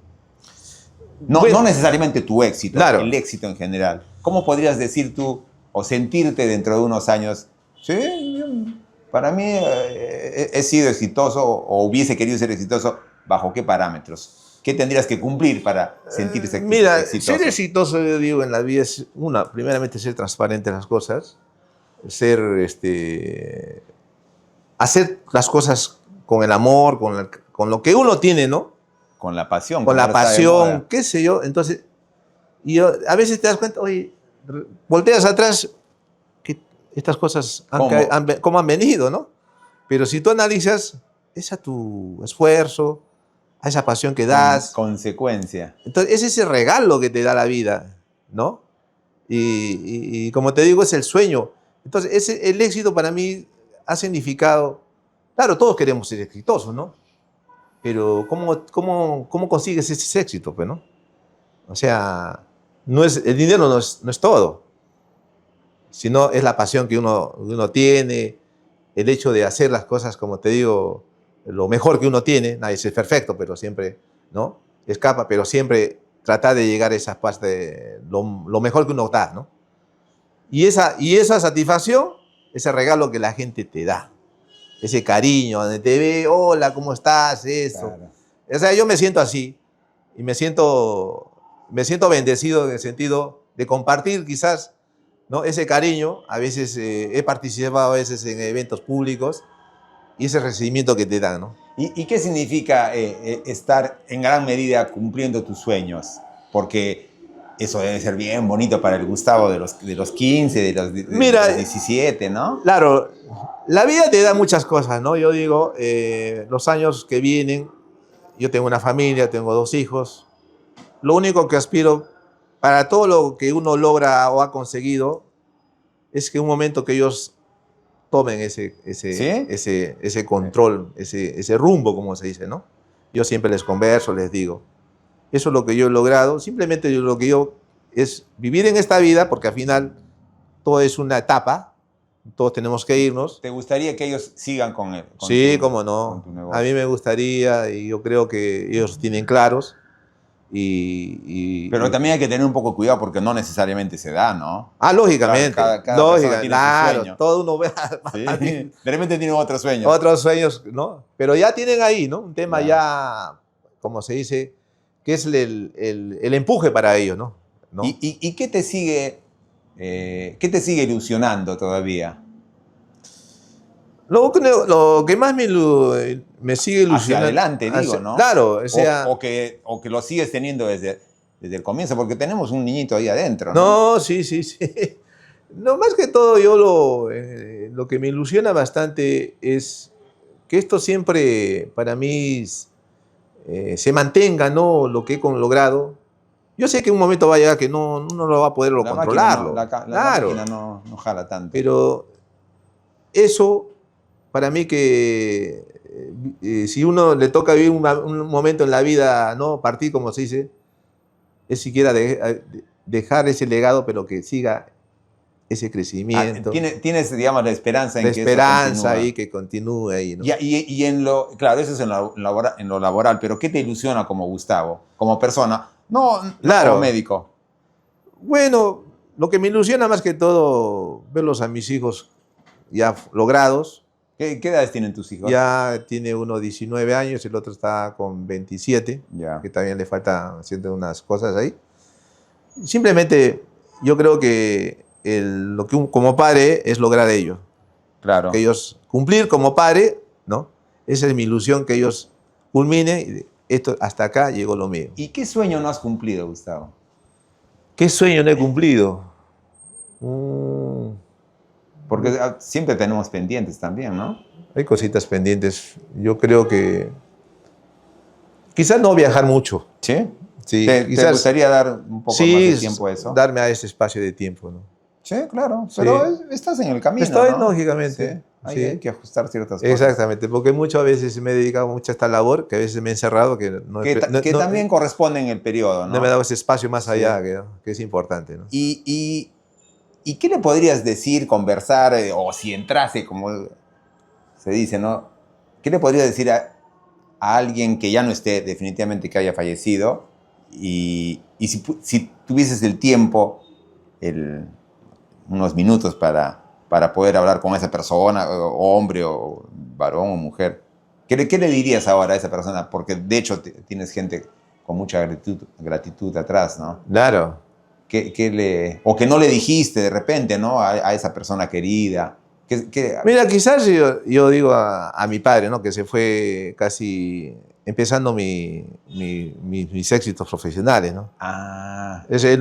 Speaker 1: No necesariamente tu éxito, claro. El éxito en general. ¿Cómo podrías decir tú o sentirte dentro de unos años? Sí, para mí he sido exitoso o hubiese querido ser exitoso. ¿Bajo qué parámetros? ¿Qué tendrías que cumplir para sentirse exitoso?
Speaker 2: Mira, ser exitoso, yo digo, en la vida es, primeramente ser transparente en las cosas, hacer las cosas con el amor, con lo que uno tiene, ¿no?
Speaker 1: Con la pasión.
Speaker 2: Con la pasión, qué sé yo. Entonces, a veces te das cuenta, oye, volteas atrás, que estas cosas cómo han venido, ¿no? Pero si tú analizas, es a tu esfuerzo, a esa pasión que das.
Speaker 1: Consecuencia.
Speaker 2: Entonces, es ese regalo que te da la vida, ¿no? Y como te digo, es el sueño. Entonces, el éxito para mí ha significado, claro, todos queremos ser exitosos, ¿no? Pero ¿cómo consigues ese éxito, pues, no? O sea, el dinero no es todo, sino es la pasión que uno tiene, el hecho de hacer las cosas, como te digo, lo mejor que uno tiene, nadie es perfecto, pero siempre, ¿no? Escapa, pero siempre tratar de llegar a esa parte, lo mejor que uno da, ¿no? Y esa satisfacción, ese regalo que la gente te da, ese cariño, donde te ve, hola, ¿cómo estás? Eso.
Speaker 1: Claro.
Speaker 2: O sea, yo me siento así y me siento bendecido en el sentido de compartir quizás, ¿no? Ese cariño. A veces he participado a veces en eventos públicos y ese recibimiento que te dan, ¿no?
Speaker 1: ¿Y qué significa estar en gran medida cumpliendo tus sueños? Porque eso debe ser bien bonito para el Gustavo de los 15,
Speaker 2: Mira,
Speaker 1: de los 17, ¿no?
Speaker 2: Claro, la vida te da muchas cosas, ¿no? Yo digo, los años que vienen, yo tengo una familia, tengo 2 hijos. Lo único que aspiro para todo lo que uno logra o ha conseguido es que un momento que ellos tomen
Speaker 1: ¿Sí?
Speaker 2: ese control, ese rumbo, como se dice, ¿no? Yo siempre les converso, les digo. Eso es lo que yo he logrado. Simplemente lo que yo es vivir en esta vida, porque al final todo es una etapa, todos tenemos que irnos.
Speaker 1: ¿Te gustaría que ellos sigan con él?
Speaker 2: Sí, cómo no. A mí me gustaría y yo creo que ellos tienen claros.
Speaker 1: Pero también hay que tener un poco de cuidado porque no necesariamente se da, ¿no?
Speaker 2: Ah, lógicamente.
Speaker 1: Cada persona tiene su sueño.
Speaker 2: Todo uno ve.
Speaker 1: Sí. De repente tienen otros sueños.
Speaker 2: Otros sueños, ¿no? Pero ya tienen ahí, ¿no? Un tema ya, como se dice, que es el empuje para ellos, ¿no?
Speaker 1: ¿Y qué te sigue ilusionando todavía?
Speaker 2: Lo que más me sigue ilusionando.
Speaker 1: Hacia adelante, digo, ¿no?
Speaker 2: Claro, o sea.
Speaker 1: O que lo sigues teniendo desde el comienzo, porque tenemos un niñito ahí adentro, ¿no?
Speaker 2: No, sí. No, más que todo, yo lo que me ilusiona bastante es que esto siempre, para mí, se mantenga, ¿no? Lo que he logrado. Yo sé que un momento va a llegar que no lo va a poder controlarlo.
Speaker 1: La máquina no jala tanto.
Speaker 2: Pero eso, para mí que si uno le toca vivir un momento en la vida, ¿no? Partir, como se dice, es siquiera dejar ese legado, pero que siga ese crecimiento.
Speaker 1: Tienes, digamos, la esperanza en que eso
Speaker 2: esperanza ahí, que continúe ahí, ¿no?
Speaker 1: Y claro, eso es en lo laboral, pero ¿qué te ilusiona como Gustavo, como persona? No como médico.
Speaker 2: Bueno, lo que me ilusiona más que todo, verlos a mis hijos ya logrados.
Speaker 1: ¿Qué edades tienen tus hijos?
Speaker 2: Ya tiene uno 19 años, el otro está con 27,
Speaker 1: ya.
Speaker 2: Que también le falta haciendo unas cosas ahí. Simplemente yo creo que lo que como padre es lograr ello.
Speaker 1: Claro.
Speaker 2: Que ellos cumplir como padre, ¿no? Esa es mi ilusión, que ellos culminen. Esto, hasta acá llegó lo mío.
Speaker 1: ¿Y qué sueño no has cumplido, Gustavo?
Speaker 2: ¿Qué sueño no he cumplido?
Speaker 1: Porque siempre tenemos pendientes también, ¿no?
Speaker 2: Hay cositas pendientes. Yo creo que quizás no viajar mucho.
Speaker 1: ¿Sí?
Speaker 2: Sí,
Speaker 1: ¿Te gustaría dar un poco más de tiempo a eso?
Speaker 2: Darme a ese espacio de tiempo, ¿no?
Speaker 1: Sí, claro. Pero estás en el camino,
Speaker 2: estoy,
Speaker 1: ¿no?
Speaker 2: Lógicamente.
Speaker 1: Sí. Hay que ajustar ciertas cosas.
Speaker 2: Exactamente, porque muchas veces me he dedicado mucho a esta labor, que a veces me he encerrado. Que
Speaker 1: también corresponde en el periodo, ¿no?
Speaker 2: No me he dado ese espacio más allá, que es importante, ¿no?
Speaker 1: ¿Y qué le podrías decir, conversar, o si entrase, como se dice, ¿no? ¿Qué le podrías decir a alguien que ya no esté, definitivamente que haya fallecido, y si tuvieses el tiempo, unos minutos para poder hablar con esa persona, o hombre, o varón, o mujer, ¿qué le dirías ahora a esa persona? Porque de hecho tienes gente con mucha gratitud atrás, ¿no?
Speaker 2: Claro.
Speaker 1: O que no le dijiste de repente, ¿no? A esa persona querida.
Speaker 2: Mira, quizás yo digo a mi padre, ¿no? Que se fue casi empezando mis éxitos profesionales, ¿no? Él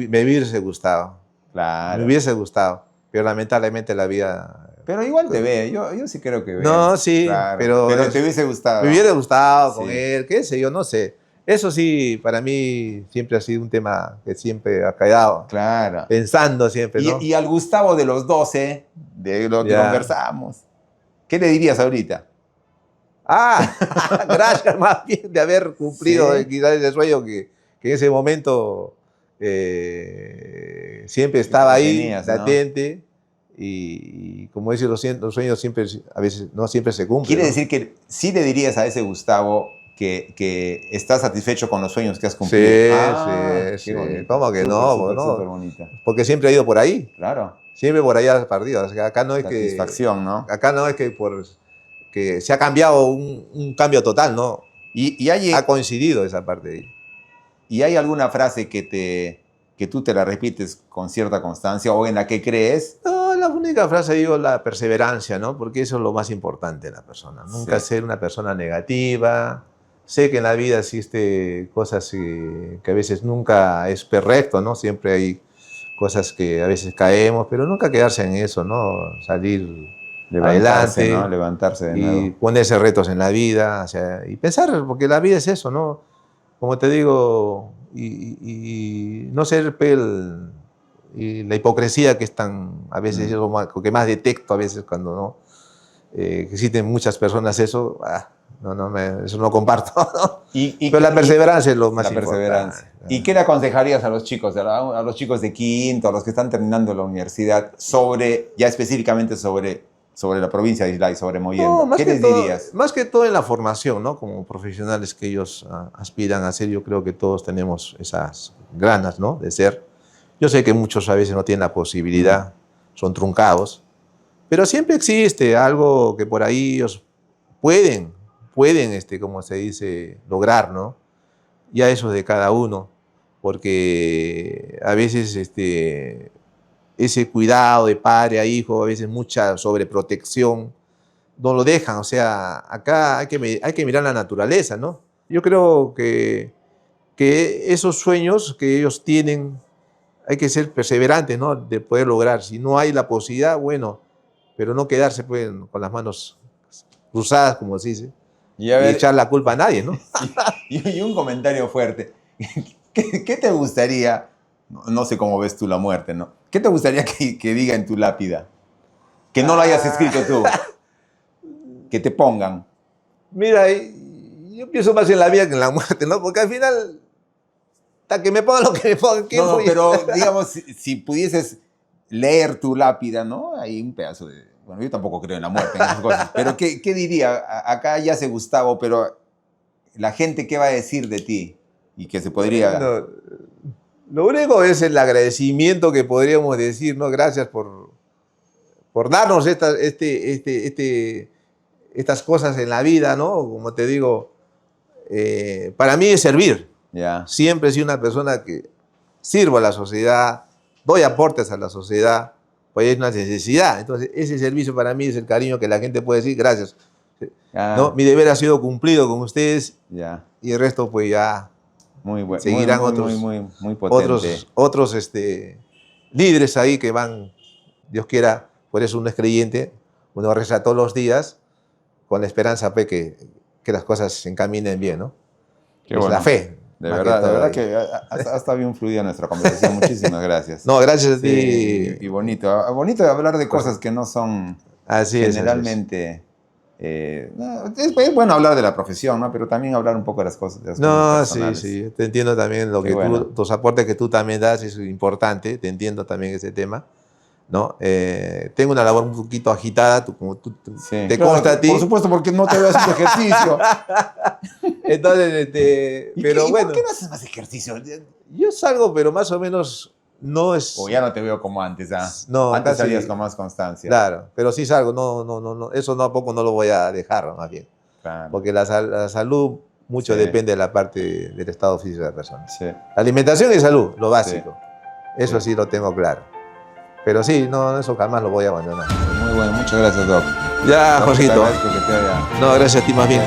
Speaker 2: me hubiese gustado.
Speaker 1: Claro.
Speaker 2: Me hubiese gustado, pero lamentablemente la vida...
Speaker 1: Pero igual te ve, yo sí creo que ve.
Speaker 2: No, sí,
Speaker 1: claro.
Speaker 2: pero
Speaker 1: te hubiese gustado.
Speaker 2: Me hubiera gustado con él, qué sé yo, no sé. Eso sí, para mí siempre ha sido un tema que siempre ha quedado.
Speaker 1: Claro.
Speaker 2: Pensando siempre, ¿no?
Speaker 1: Y al Gustavo de los 12, de lo que conversamos, ¿qué le dirías ahorita?
Speaker 2: Gracias más bien de haber cumplido quizás ese sueño que en ese momento siempre estaba ahí, latente, y como dice, los sueños siempre, a veces no siempre se cumplen.
Speaker 1: Quiere
Speaker 2: ¿no?
Speaker 1: decir que sí le dirías a ese Gustavo que estás satisfecho con los sueños que has cumplido.
Speaker 2: Sí. ¿Cómo que no?
Speaker 1: Súper bonita.
Speaker 2: Porque siempre ha ido por ahí.
Speaker 1: Claro.
Speaker 2: Siempre por ahí has partido. O sea, acá no es
Speaker 1: satisfacción, ¿no?
Speaker 2: Acá no es que se ha cambiado un cambio total, ¿no? Ha coincidido esa parte de ahí.
Speaker 1: ¿Y hay alguna frase que tú te la repites con cierta constancia o en la que crees?
Speaker 2: No, la única frase digo la perseverancia, ¿no? Porque eso es lo más importante de la persona. Nunca ser una persona negativa. Sé que en la vida existe cosas que a veces nunca es perfecto, ¿no? Siempre hay cosas que a veces caemos, pero nunca quedarse en eso, ¿no? Salir adelante,
Speaker 1: ¿no? Levantarse de nuevo.
Speaker 2: Y ponerse retos en la vida, o sea, y pensar, porque la vida es eso, ¿no? Como te digo, y no ser y la hipocresía que es tan, a veces es lo que más detecto a veces cuando no existen muchas personas eso, eso no comparto, ¿no? Pero la perseverancia es lo más importante.
Speaker 1: ¿Y qué le aconsejarías a los chicos, a los chicos de quinto, a los que están terminando la universidad, ya específicamente sobre la provincia de Islay, sobre Mollendo? ¿Qué les dirías?
Speaker 2: Más que todo en la formación, ¿no? Como profesionales que ellos aspiran a ser, yo creo que todos tenemos esas ganas, ¿no? De ser. Yo sé que muchos a veces no tienen la posibilidad, son truncados, pero siempre existe algo que por ahí ellos pueden, como se dice, lograr, ¿no? Ya eso es de cada uno, porque a veces ese cuidado de padre a hijo, a veces mucha sobreprotección, no lo dejan. O sea, acá hay que mirar la naturaleza, ¿no? Yo creo que esos sueños que ellos tienen, hay que ser perseverantes, ¿no? De poder lograr. Si no hay la posibilidad, bueno, pero no quedarse pues, con las manos cruzadas, como se dice, y echar la culpa a nadie, ¿no?
Speaker 1: Y un comentario fuerte. ¿Qué te gustaría? No sé cómo ves tú la muerte, ¿no? ¿Qué te gustaría que diga en tu lápida? Que no lo hayas escrito tú. Que te pongan.
Speaker 2: Mira, yo pienso más en la vida que en la muerte, ¿no? Porque al final, hasta que me pongan lo que me pongan.
Speaker 1: No, pero digamos, si pudieses leer tu lápida, ¿no? Hay un pedazo de... Bueno, yo tampoco creo en la muerte, en esas cosas. Pero ¿qué diría? Acá ya se Gustavo, pero la gente, ¿qué va a decir de ti? Y que se podría...
Speaker 2: Lo único es el agradecimiento que podríamos decir, ¿no? Gracias por darnos estas cosas en la vida, ¿no? Como te digo, para mí es servir.
Speaker 1: Yeah.
Speaker 2: Siempre he sido una persona que sirvo a la sociedad, doy aportes a la sociedad, pues es una necesidad. Entonces, ese servicio para mí es el cariño que la gente puede decir, gracias. ¿No? Mi deber ha sido cumplido con ustedes y el resto pues ya...
Speaker 1: Muy bueno.
Speaker 2: Seguirán
Speaker 1: muy potente.
Speaker 2: otros líderes ahí que van, Dios quiera, por eso uno es creyente, uno reza todos los días con la esperanza pues, que las cosas se encaminen bien, ¿no?
Speaker 1: Qué bueno.
Speaker 2: La fe.
Speaker 1: De verdad que ha estado bien fluida nuestra conversación. Muchísimas gracias.
Speaker 2: No, gracias a ti.
Speaker 1: Sí, y bonito hablar de cosas que no son generalmente... es bueno hablar de la profesión, ¿no? Pero también hablar un poco de las cosas personales.
Speaker 2: Sí. Te entiendo también lo que tus aportes que tú también das, es importante. Te entiendo también ese tema, ¿no? Tengo una labor un poquito agitada, como tú te consta a ti.
Speaker 1: Por supuesto, porque no te veo haciendo ejercicio.
Speaker 2: Entonces, pero bueno.
Speaker 1: ¿Por qué no haces más ejercicio?
Speaker 2: Yo salgo, pero más o menos no es...
Speaker 1: O ya no te veo como antes, ¿ah?
Speaker 2: No,
Speaker 1: antes salías con más constancia.
Speaker 2: Claro, pero sí salgo, no, eso no, a poco no lo voy a dejar, más bien.
Speaker 1: Claro.
Speaker 2: Porque la salud mucho depende de la parte del estado físico de la persona.
Speaker 1: Sí.
Speaker 2: Alimentación y salud, lo básico. Eso sí lo tengo claro. Pero sí, no, eso jamás lo voy a abandonar.
Speaker 1: Muy bueno, muchas gracias, Doc.
Speaker 2: Ya, Jorgito.
Speaker 1: No,
Speaker 2: gracias a ti más bien.